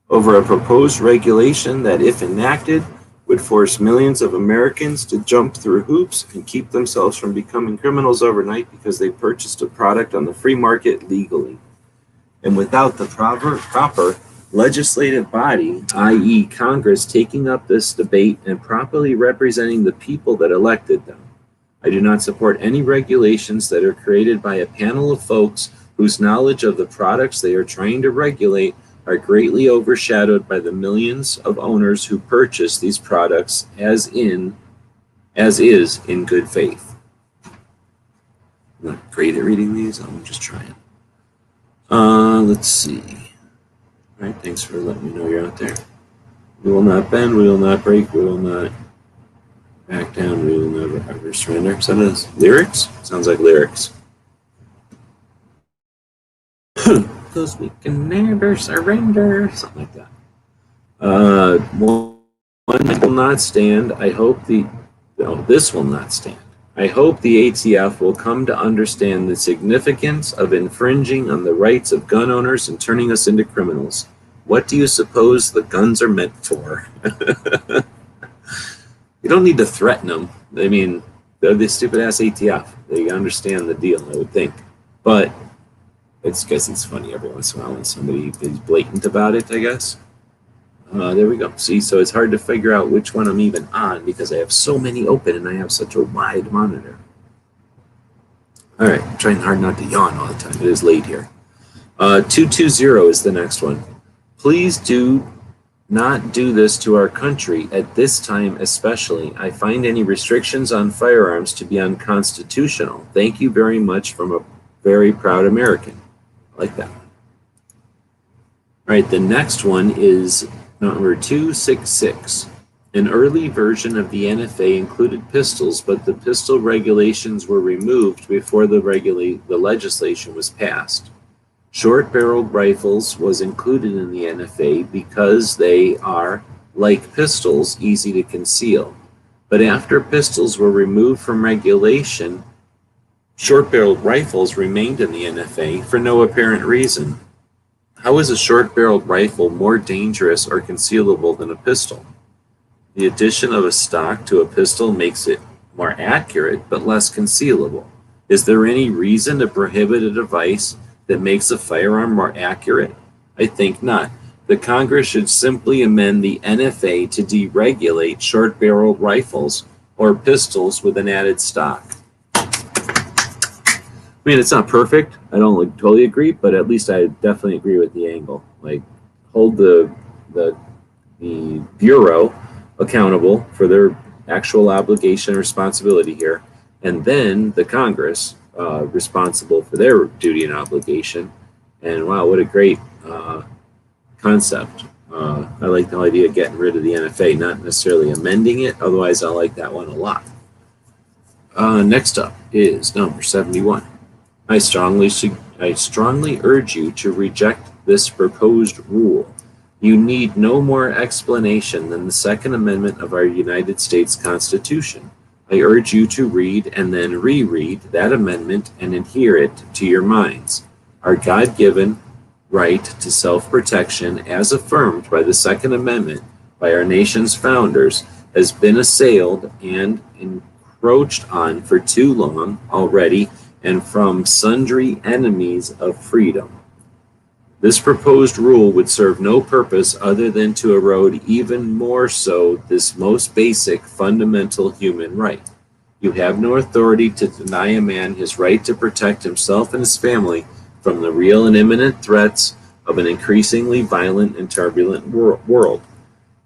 over a proposed regulation that, if enacted, would force millions of Americans to jump through hoops and keep themselves from becoming criminals overnight because they purchased a product on the free market legally. And without the proper legislative body, i.e. Congress, taking up this debate and properly representing the people that elected them. I do not support any regulations that are created by a panel of folks whose knowledge of the products they are trying to regulate are greatly overshadowed by the millions of owners who purchase these products as is in good faith. I'm not great at reading these. I'm just trying. Let's see. All right, thanks for letting me know you're out there. We will not bend, we will not break, we will not back down, we will never ever surrender. Is that a lyrics? Sounds like lyrics. Because we can never surrender. Something like that. One will not stand. This will not stand. I hope the ATF will come to understand the significance of infringing on the rights of gun owners and turning us into criminals. What do you suppose the guns are meant for? You don't need to threaten them. I mean, they're the stupid ass ATF. They understand the deal, I would think. But it's because it's funny every once in a while when somebody is blatant about it, I guess. There we go. See, so it's hard to figure out which one I'm even on because I have so many open and I have such a wide monitor. All right, I'm trying hard not to yawn all the time. It is late here. 220 is the next one. Please do not do this to our country at this time especially. I find any restrictions on firearms to be unconstitutional. Thank you very much from a very proud American. I like that one. All right, the next one is number 266. An early version of the NFA included pistols, but the pistol regulations were removed before the legislation was passed. Short-barreled rifles was included in the NFA because they are, like pistols, easy to conceal. But after pistols were removed from regulation, short-barreled rifles remained in the NFA for no apparent reason. How is a short-barreled rifle more dangerous or concealable than a pistol? The addition of a stock to a pistol makes it more accurate but less concealable. Is there any reason to prohibit a device that makes a firearm more accurate? I think not. The Congress should simply amend the NFA to deregulate short-barreled rifles or pistols with an added stock. I mean, it's not perfect. I don't totally agree, but at least I definitely agree with the angle. Like, hold the Bureau accountable for their actual obligation and responsibility here, and then the Congress responsible for their duty and obligation. And wow, what a great concept. I like the idea of getting rid of the NFA, not necessarily amending it. Otherwise, I like that one a lot. Next up is number 71. I strongly urge you to reject this proposed rule. You need no more explanation than the Second Amendment of our United States Constitution. I urge you to read and then reread that amendment and adhere it to your minds. Our God-given right to self-protection, as affirmed by the Second Amendment by our nation's founders, has been assailed and encroached on for too long already, and from sundry enemies of freedom. This proposed rule would serve no purpose other than to erode even more so this most basic fundamental human right. You have no authority to deny a man his right to protect himself and his family from the real and imminent threats of an increasingly violent and turbulent world.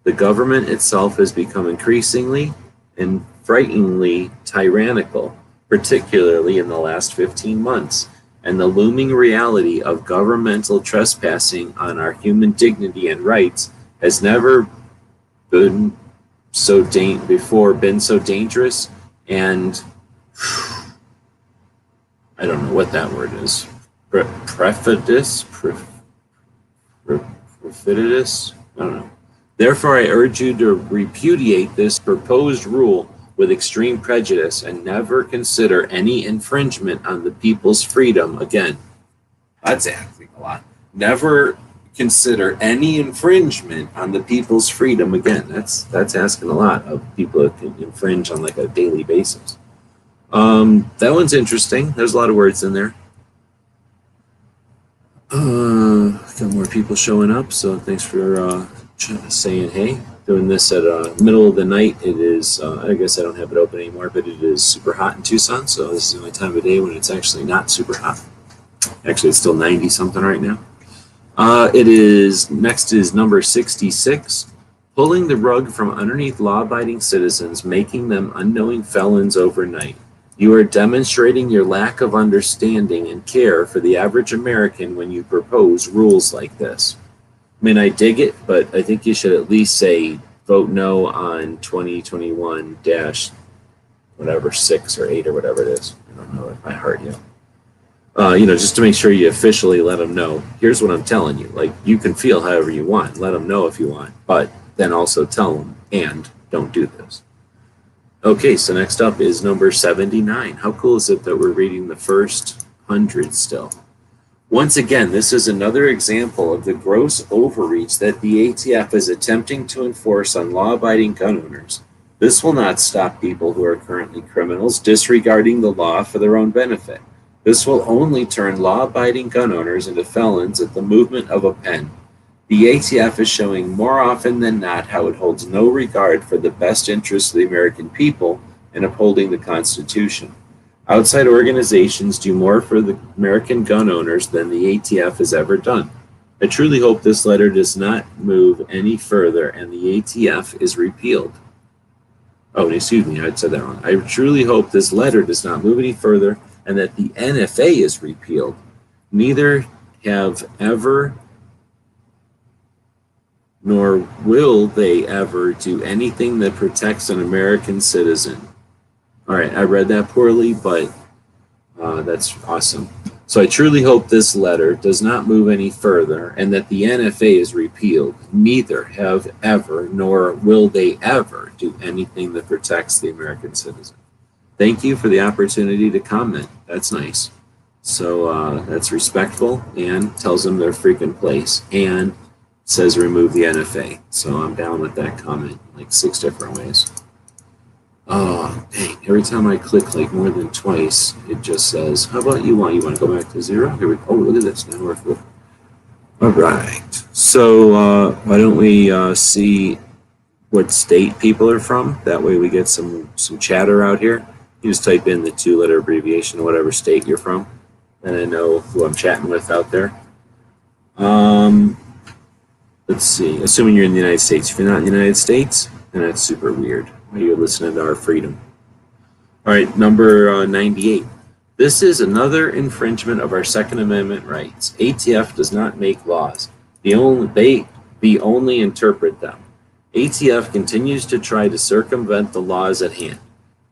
The government itself has become increasingly and frighteningly tyrannical, particularly in the last 15 months, and the looming reality of governmental trespassing on our human dignity and rights has never been so dangerous and I don't know what that word is. Profitous? I don't know. Therefore, I urge you to repudiate this proposed rule with extreme prejudice and never consider any infringement on the people's freedom again. That's asking a lot. Never consider any infringement on the people's freedom again. That's asking a lot of people that can infringe on like a daily basis. That one's interesting. There's a lot of words in there. Got more people showing up, so thanks for saying hey. Doing this at middle of the night. It is, I guess I don't have it open anymore, but it is super hot in Tucson, so this is the only time of day when it's actually not super hot. Actually, it's still 90 something right now. Next is number 66, pulling the rug from underneath law-abiding citizens, making them unknowing felons overnight. You are demonstrating your lack of understanding and care for the average American when you propose rules like this. I mean, I dig it, but I think you should at least say vote no on 2021 dash whatever 6 or 8 or whatever it is. I don't know it by heart yet. Just to make sure you officially let them know, here's what I'm telling you. Like, you can feel however you want. Let them know if you want, but then also tell them, and don't do this. Okay, so next up is number 79. How cool is it that we're reading the first 100 still? Once again, this is another example of the gross overreach that the ATF is attempting to enforce on law-abiding gun owners. This will not stop people who are currently criminals disregarding the law for their own benefit. This will only turn law-abiding gun owners into felons at the movement of a pen. The ATF is showing more often than not how it holds no regard for the best interests of the American people in upholding the Constitution. Outside organizations do more for the American gun owners than the ATF has ever done. I truly hope this letter does not move any further and the ATF is repealed. Oh, excuse me, I said that wrong. I truly hope this letter does not move any further and that the NFA is repealed. Neither have ever nor will they ever do anything that protects an American citizen. All right, I read that poorly, but that's awesome. So I truly hope this letter does not move any further and that the NFA is repealed. Neither have ever, nor will they ever do anything that protects the American citizen. Thank you for the opportunity to comment. That's nice. So that's respectful and tells them their freaking place. And says remove the NFA. So I'm down with that comment like 6 different ways. Oh, dang. Every time I click like more than twice, it just says, how about you want? You want to go back to 0? Here we go. Oh, look at this. Now we're good. All right. So why don't we see what state people are from? That way we get some chatter out here. You just type in the 2-letter abbreviation of whatever state you're from, and I know who I'm chatting with out there. Let's see, assuming you're in the United States. If you're not in the United States, then that's super weird. You're listening to our freedom. All right, number 98. This is another infringement of our Second Amendment rights. ATF does not make laws. They only interpret them. ATF continues to try to circumvent the laws at hand.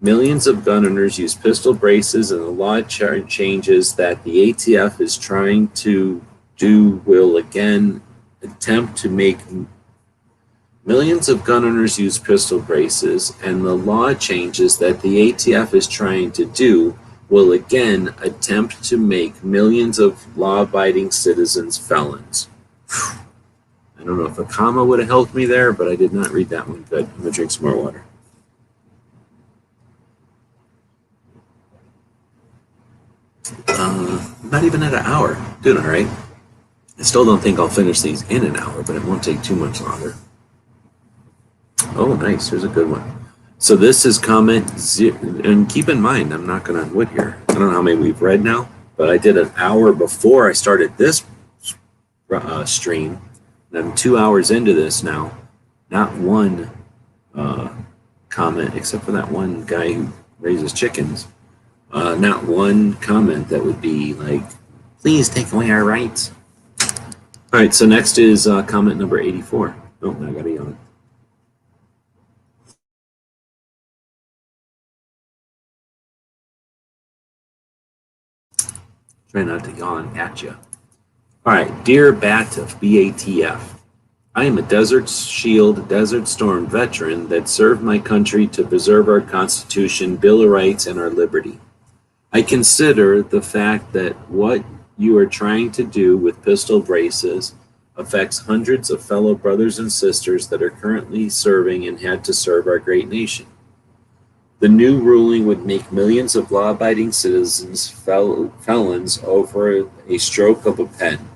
Millions of gun owners use pistol braces, and the law changes that the ATF is trying to do will again attempt to make millions of gun owners use pistol braces, and the law changes that the ATF is trying to do will again attempt to make millions of law-abiding citizens felons. I don't know if a comma would have helped me there, but I did not read that one good. I'm gonna drink some more water. Not even at an hour. Doing all right. I still don't think I'll finish these in an hour, but it won't take too much longer. Oh, nice. Here's a good one. So this is comment 0, and keep in mind, I'm not going to wood here. I don't know how many we've read now, but I did an hour before I started this stream, and I'm 2 hours into this now. Not one comment, except for that one guy who raises chickens. Not one comment that would be like, please take away our rights. All right, so next is comment number 84. Oh, I got to yawn. Try not to yawn at you. All right, dear BATF, B-A-T-F. I am a Desert Shield, Desert Storm veteran that served my country to preserve our Constitution, Bill of Rights, and our liberty. I consider the fact that what you are trying to do with pistol braces affects hundreds of fellow brothers and sisters that are currently serving and had to serve our great nation. The new ruling would make millions of law-abiding citizens felons over a stroke of a pen.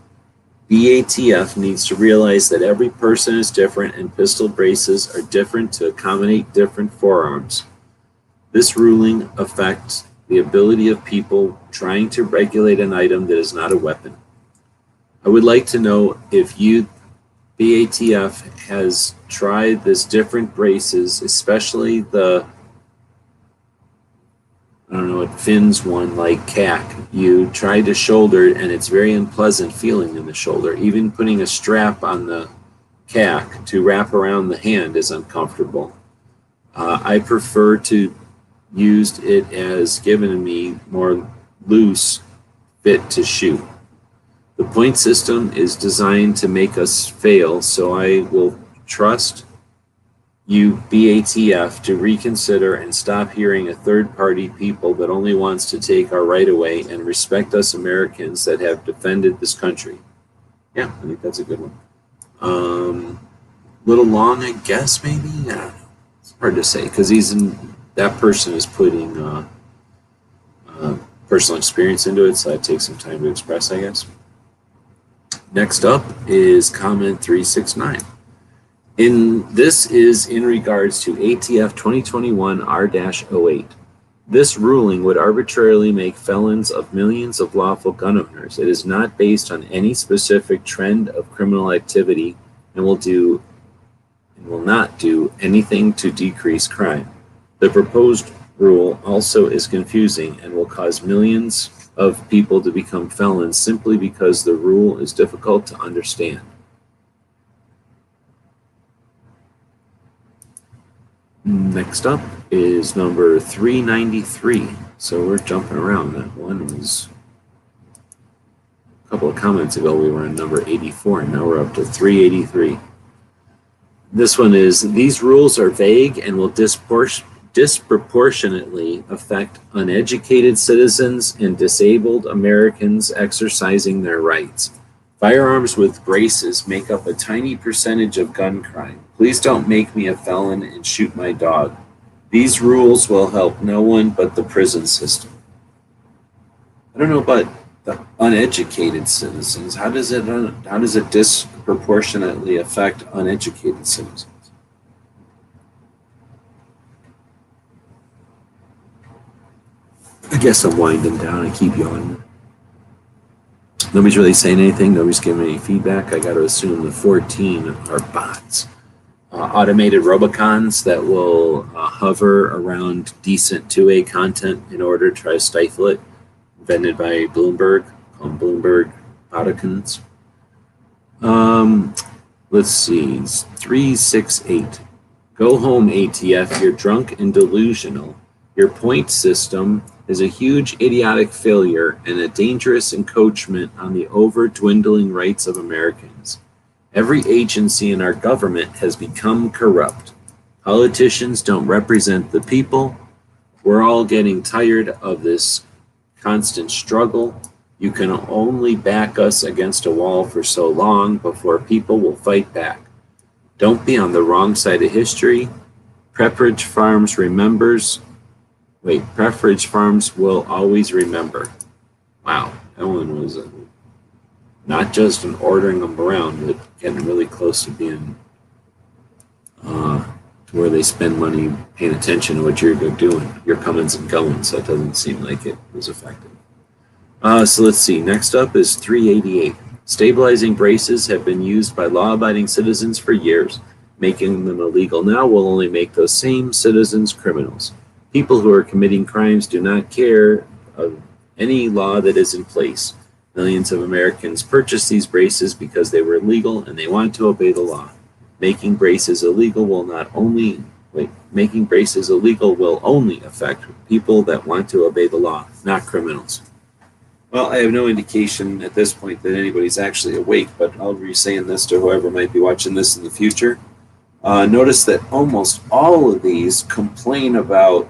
BATF needs to realize that every person is different and pistol braces are different to accommodate different forearms. This ruling affects the ability of people trying to regulate an item that is not a weapon. I would like to know if the ATF has tried this different braces, especially the, I don't know, it fins one like CAC. You try to shoulder and it's very unpleasant feeling in the shoulder. Even putting a strap on the CAC to wrap around the hand is uncomfortable. I prefer to use it as given to me more loose fit to shoot. The point system is designed to make us fail, so I will trust you, BATF, to reconsider and stop hearing a third-party people that only wants to take our right away and respect us Americans that have defended this country. Yeah, I think that's a good one. Little long, I guess, maybe? I don't know. It's hard to say, because that person is putting personal experience into it, so that takes some time to express, I guess. Next up is comment 369. This is in regards to ATF 2021 R-08. This ruling would arbitrarily make felons of millions of lawful gun owners. It is not based on any specific trend of criminal activity and will not do anything to decrease crime. The proposed rule also is confusing and will cause millions of people to become felons simply because the rule is difficult to understand. Next up is number 393. So we're jumping around. That one was a couple of comments ago. We were on number 84, and now we're up to 383. This one is, these rules are vague and will disproportionately affect uneducated citizens and disabled Americans exercising their rights. Firearms with braces make up a tiny percentage of gun crime. Please don't make me a felon and shoot my dog. These rules will help no one but the prison system. I don't know about the uneducated citizens. How does it disproportionately affect uneducated citizens? I guess I'm winding down. I keep yawning. Nobody's really saying anything. Nobody's giving any feedback. I got to assume the 14 are bots. Automated robocons that will hover around decent 2A content in order to try to stifle it. Invented by Bloomberg, called Bloomberg Autocons. Let's see. 368. Go home, ATF. You're drunk and delusional. Your point system is a huge idiotic failure and a dangerous encroachment on the over-dwindling rights of Americans. Every agency in our government has become corrupt. Politicians don't represent the people. We're all getting tired of this constant struggle. You can only back us against a wall for so long before people will fight back. Don't be on the wrong side of history. Pepperidge Farms will always remember. Wow, that one was not just an ordering them around, but getting really close to being to where they spend money paying attention to what you're doing. Your comings and goings, so it doesn't seem like it was effective. So let's see. Next up is 388. Stabilizing braces have been used by law-abiding citizens for years. Making them illegal now will only make those same citizens criminals. People who are committing crimes do not care of any law that is in place. Millions of Americans purchased these braces because they were legal and they want to obey the law. Making braces illegal will only affect people that want to obey the law, not criminals. Well, I have no indication at this point that anybody's actually awake, but I'll be saying this to whoever might be watching this in the future. Notice that almost all of these complain about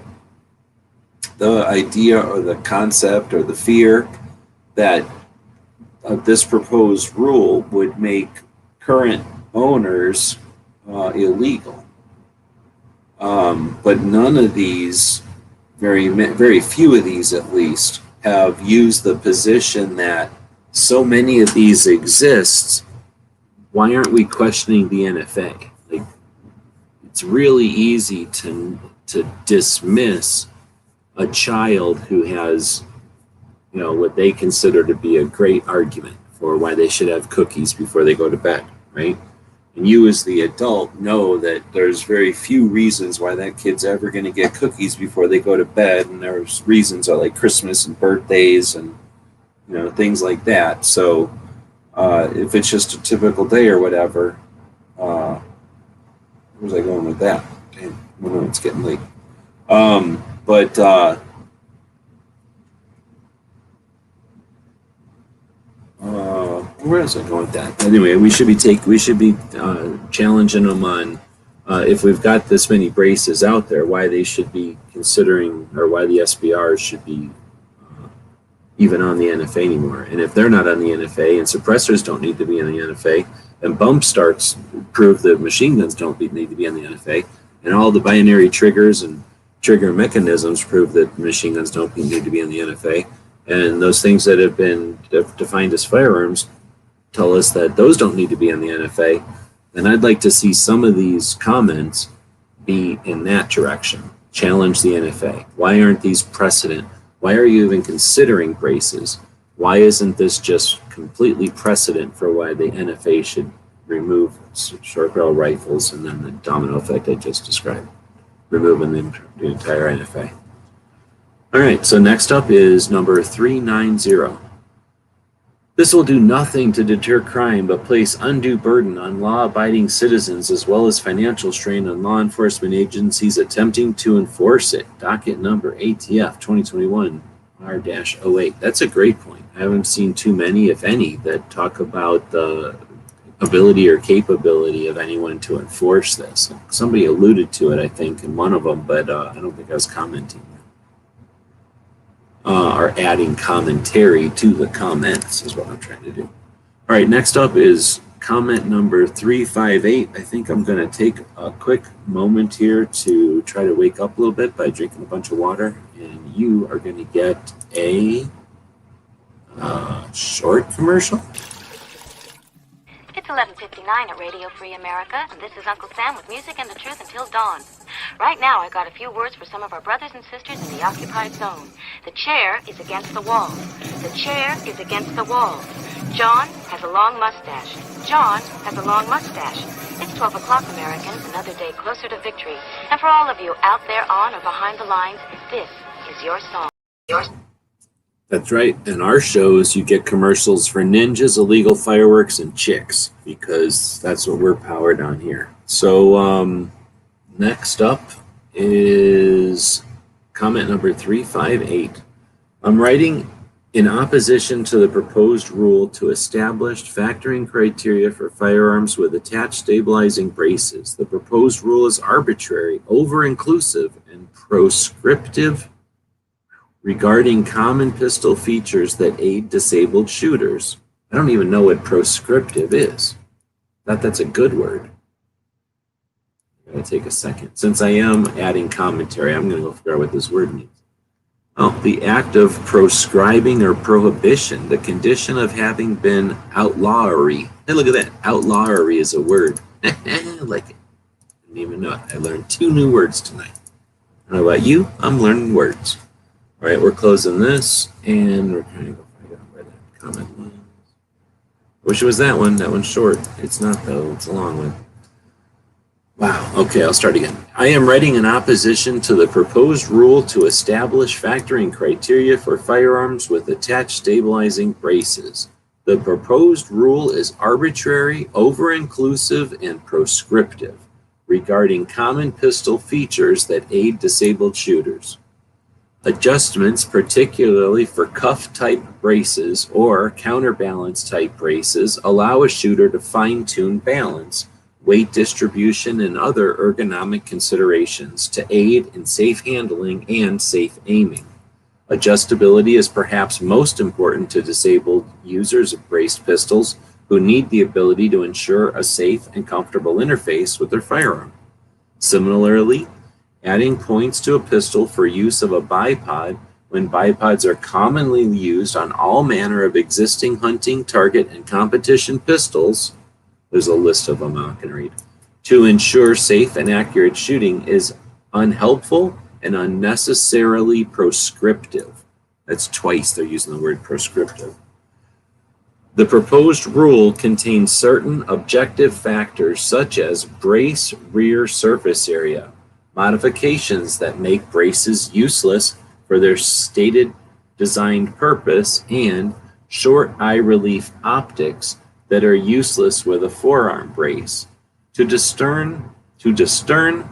the idea or the concept or the fear that this proposed rule would make current owners illegal. But none of these, very few of these at least, have used the position that so many of these exist. Why aren't we questioning the NFA? Like, it's really easy to dismiss a child who has, what they consider to be a great argument for why they should have cookies before they go to bed, right? And you as the adult know that there's very few reasons why that kid's ever going to get cookies before they go to bed. And there's reasons like Christmas and birthdays and, you know, things like that. So if it's just a typical day or whatever, where was I going with that? Damn, I know it's getting late. Where else I going with that? Anyway, we should be challenging them on if we've got this many braces out there, why they should be considering, or why the SBRs should be even on the NFA anymore. And if they're not on the NFA, and suppressors don't need to be on the NFA, and bump starts prove that machine guns don't need to be on the NFA, and all the binary triggers and trigger mechanisms prove that machine guns don't need to be on the NFA, and those things that have been defined as firearms tell us that those don't need to be on the NFA, then I'd like to see some of these comments be in that direction. Challenge the NFA. Why aren't these precedent? Why are you even considering braces? Why isn't this just completely precedent for why the NFA should remove short barrel rifles, and then the domino effect I just described, removing the entire NFA? All right, so next up is number 390. This will do nothing to deter crime, but place undue burden on law-abiding citizens as well as financial strain on law enforcement agencies attempting to enforce it. Docket number ATF 2021 R-08. That's a great point. I haven't seen too many, if any, that talk about the ability or capability of anyone to enforce this. Somebody alluded to it, I think, in one of them, but I don't think I was commenting. Or adding commentary to the comments is what I'm trying to do. All right, next up is comment number 358. I think I'm going to take a quick moment here to try to wake up a little bit by drinking a bunch of water, and you are going to get a short commercial. It's 11:59 at Radio Free America, and this is Uncle Sam with music and the truth until dawn. Right now, I got a few words for some of our brothers and sisters in the occupied zone. The chair is against the wall. The chair is against the wall. John has a long mustache. John has a long mustache. It's 12 o'clock, Americans, another day closer to victory. And for all of you out there on or behind the lines, this is your song. That's right. In our shows, you get commercials for ninjas, illegal fireworks, and chicks, because that's what we're powered on here. So next up is comment number 358. I'm writing in opposition to the proposed rule to establish factoring criteria for firearms with attached stabilizing braces. The proposed rule is arbitrary, over-inclusive, and proscriptive regarding common pistol features that aid disabled shooters. I don't even know what proscriptive is. That's a good word. I'm going to take a second. Since I am adding commentary, I'm going to go figure out what this word means. Oh, the act of proscribing or prohibition, the condition of having been outlawry. Hey, look at that. Outlawry is a word. I like it. I didn't even know it. I learned 2 new words tonight. I don't know about you, I'm learning words. All right, we're closing this, and we're trying to go find out where that comment was. Wish it was that one. That one's short. It's not, though. It's a long one. Wow. Okay, I'll start again. I am writing in opposition to the proposed rule to establish factoring criteria for firearms with attached stabilizing braces. The proposed rule is arbitrary, over-inclusive, and proscriptive regarding common pistol features that aid disabled shooters. Adjustments, particularly for cuff-type braces or counterbalance-type braces, allow a shooter to fine-tune balance, weight distribution, and other ergonomic considerations to aid in safe handling and safe aiming. Adjustability is perhaps most important to disabled users of braced pistols who need the ability to ensure a safe and comfortable interface with their firearm. Similarly, adding points to a pistol for use of a bipod when bipods are commonly used on all manner of existing hunting, target, and competition pistols, there's a list of them I'm not going to read, to ensure safe and accurate shooting is unhelpful and unnecessarily proscriptive. That's twice they're using the word proscriptive. The proposed rule contains certain objective factors such as brace rear surface area, modifications that make braces useless for their stated designed purpose, and short eye relief optics that are useless with a forearm brace. To discern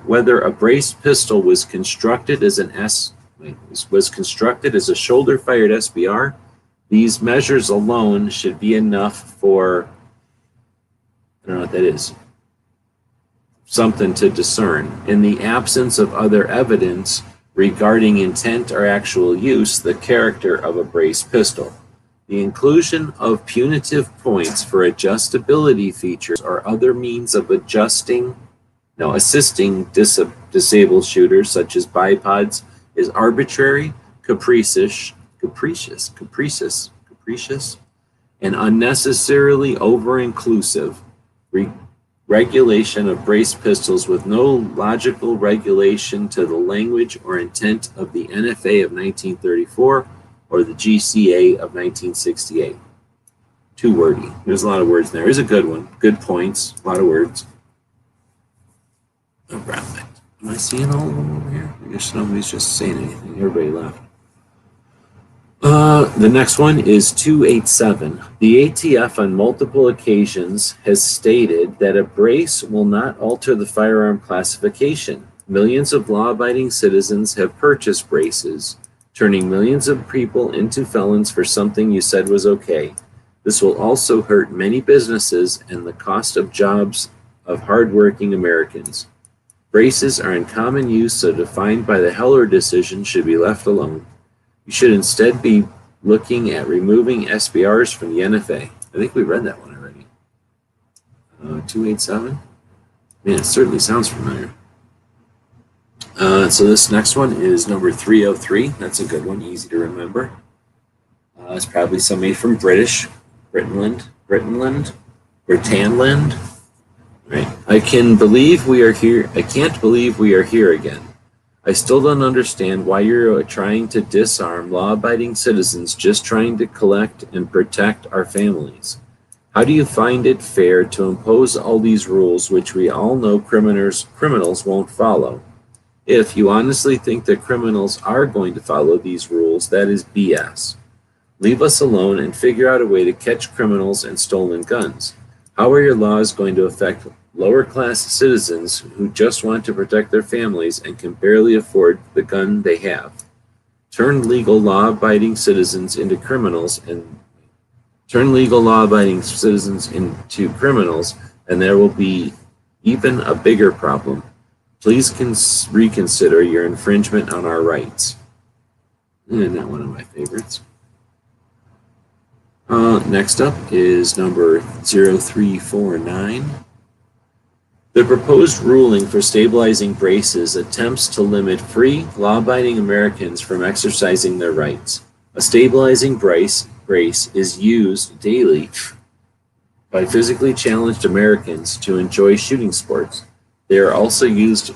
whether a braced pistol was constructed as a shoulder-fired SBR, these measures alone should be enough for, I don't know what that is, something to discern. In the absence of other evidence regarding intent or actual use, the character of a braced pistol. The inclusion of punitive points for adjustability features or other means of assisting disabled shooters such as bipods is arbitrary, capricious, and unnecessarily over-inclusive. Regulation of braced pistols with no logical regulation to the language or intent of the NFA of 1934 or the GCA of 1968. Too wordy. There's a lot of words there. Here's a good one. Good points. A lot of words. Oh, crap. Am I seeing all of them over here? I guess nobody's just saying anything. Everybody left. The next one is 287. The ATF on multiple occasions has stated that a brace will not alter the firearm classification. Millions of law-abiding citizens have purchased braces, turning millions of people into felons for something you said was okay. This will also hurt many businesses and the cost of jobs of hardworking Americans. Braces are in common use, so defined by the Heller decision should be left alone. You should instead be looking at removing SBRs from the NFA. I think we read that one already. 287? Man, it certainly sounds familiar. So this next one is number 303. That's a good one, easy to remember. It's probably somebody from Britannland. Right. I can't believe we are here again. I still don't understand why you're trying to disarm law-abiding citizens just trying to collect and protect our families. How do you find it fair to impose all these rules which we all know criminals won't follow? If you honestly think that criminals are going to follow these rules, that is BS. Leave us alone and figure out a way to catch criminals and stolen guns. How are your laws going to affect lower-class citizens who just want to protect their families and can barely afford the gun they have? Turn legal law-abiding citizens into criminals, and there will be even a bigger problem. Please reconsider your infringement on our rights. Not one of my favorites. Next up is number 0349. The proposed ruling for stabilizing braces attempts to limit free, law-abiding Americans from exercising their rights. A stabilizing brace is used daily by physically challenged Americans to enjoy shooting sports. They are also used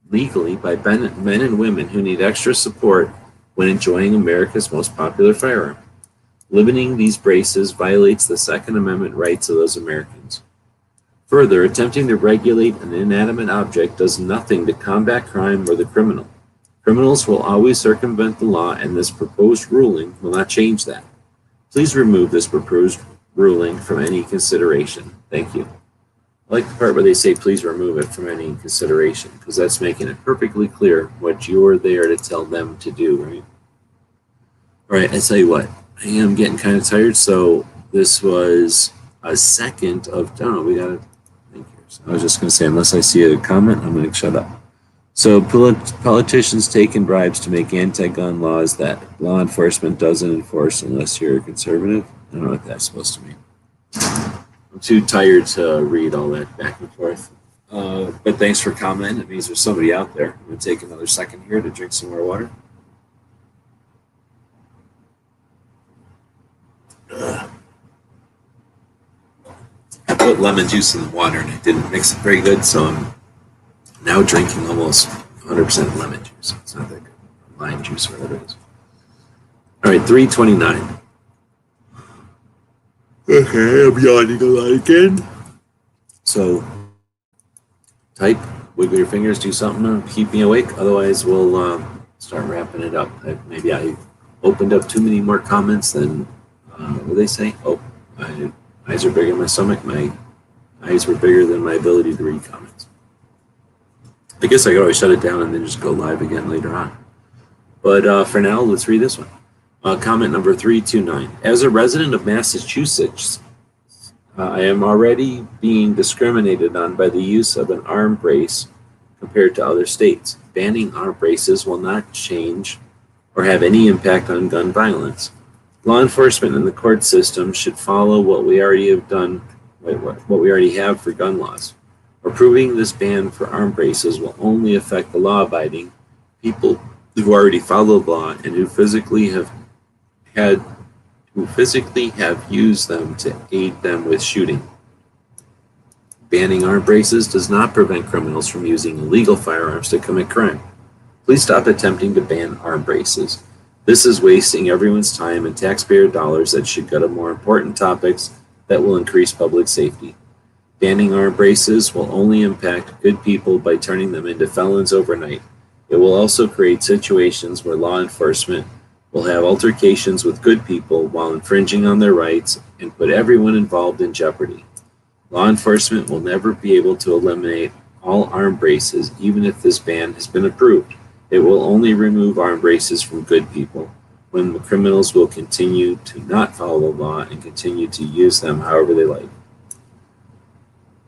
legally by men and women who need extra support when enjoying America's most popular firearm. Limiting these braces violates the Second Amendment rights of those Americans. Further, attempting to regulate an inanimate object does nothing to combat crime or the criminal. Criminals will always circumvent the law, and this proposed ruling will not change that. Please remove this proposed ruling from any consideration. Thank you. I like the part where they say please remove it from any consideration, because that's making it perfectly clear what you're there to tell them to do, right? All right, I tell you what, I am getting kind of tired, so this was a second of, I don't know, we got to think here. So I was just going to say, unless I see a comment, I'm going to shut up. So politicians taking bribes to make anti-gun laws that law enforcement doesn't enforce unless you're a conservative. I don't know what that's supposed to mean. I'm too tired to read all that back and forth. But thanks for commenting. It means there's somebody out there. I'm going to take another second here to drink some more water. I put lemon juice in the water and it didn't mix it very good, so I'm now drinking almost 100% lemon juice. It's not that good. Lime juice, whatever it is. All right, 329. Okay, I'm yawning a lot again. So, type, wiggle your fingers, do something to keep me awake. Otherwise, we'll start wrapping it up. Maybe I opened up too many more comments than, what do they say? Oh, my eyes are bigger than my stomach. My eyes were bigger than my ability to read comments. I guess I could always shut it down and then just go live again later on. But for now, let's read this one. Comment number 329. As a resident of Massachusetts, I am already being discriminated on by the use of an arm brace compared to other states. Banning arm braces will not change or have any impact on gun violence. Law enforcement and the court system should follow what we already have done, what we already have for gun laws. Approving this ban for arm braces will only affect the law-abiding people who already follow the law and who physically have used them to aid them with shooting. Banning arm braces does not prevent criminals from using illegal firearms to commit crime. Please stop attempting to ban arm braces. This is wasting everyone's time and taxpayer dollars that should go to more important topics that will increase public safety. Banning arm braces will only impact good people by turning them into felons overnight. It will also create situations where law enforcement will have altercations with good people while infringing on their rights and put everyone involved in jeopardy. Law enforcement will never be able to eliminate all arm braces, even if this ban has been approved. It will only remove arm braces from good people, when the criminals will continue to not follow the law and continue to use them however they like.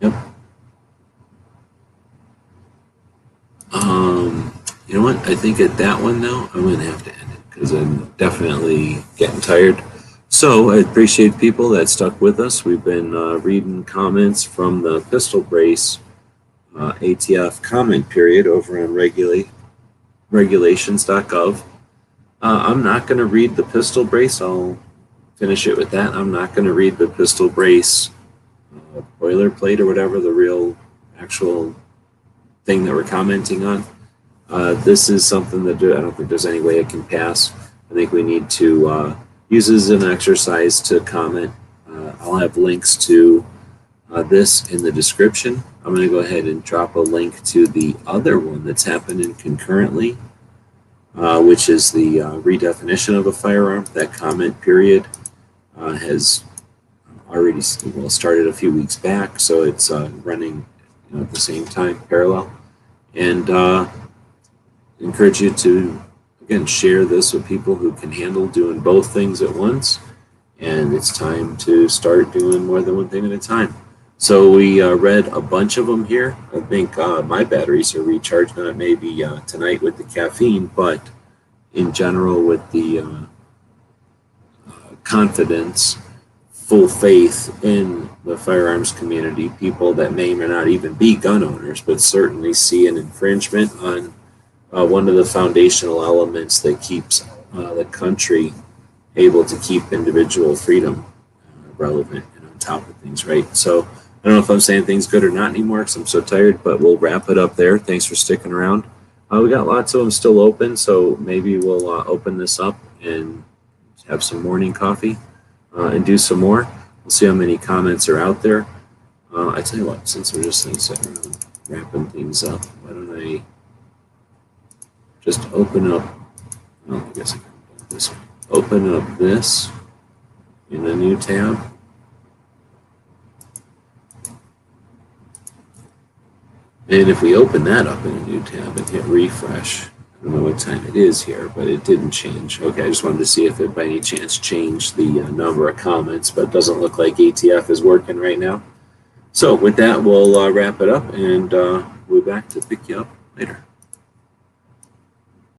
Yep. You know what? I think at that one now, I'm going to have to end it because I'm definitely getting tired. So I appreciate people that stuck with us. We've been reading comments from the pistol brace ATF comment period over on regulations.gov. I'm not going to read the pistol brace. I'll finish it with that. I'm not going to read the pistol brace boilerplate or whatever, the real actual thing that we're commenting on. This is something that I don't think there's any way it can pass. I think we need to use as an exercise to comment. I'll have links to this in the description. I'm going to go ahead and drop a link to the other one that's happening concurrently, which is the redefinition of a firearm. That comment period has already started a few weeks back, so it's running at the same time, parallel. And encourage you to, again, share this with people who can handle doing both things at once. And it's time to start doing more than one thing at a time. So we read a bunch of them here. I think my batteries are recharged, not maybe tonight with the caffeine, but in general with the confidence, full faith in the firearms community, people that may or not even be gun owners, but certainly see an infringement on one of the foundational elements that keeps the country able to keep individual freedom relevant and on top of things, right? So I don't know if I'm saying things good or not anymore because I'm so tired, but we'll wrap it up there. Thanks for sticking around. We got lots of them still open, so maybe we'll open this up and have some morning coffee and do some more. We'll see how many comments are out there. I tell you what, since we're just sitting around wrapping things up, why don't I just open up, I guess I can do this one. Open up this in a new tab. And if we open that up in a new tab and hit refresh, I don't know what time it is here, but it didn't change. Okay, I just wanted to see if it by any chance changed the number of comments, but it doesn't look like ATF is working right now. So with that, we'll wrap it up and we'll be back to pick you up later.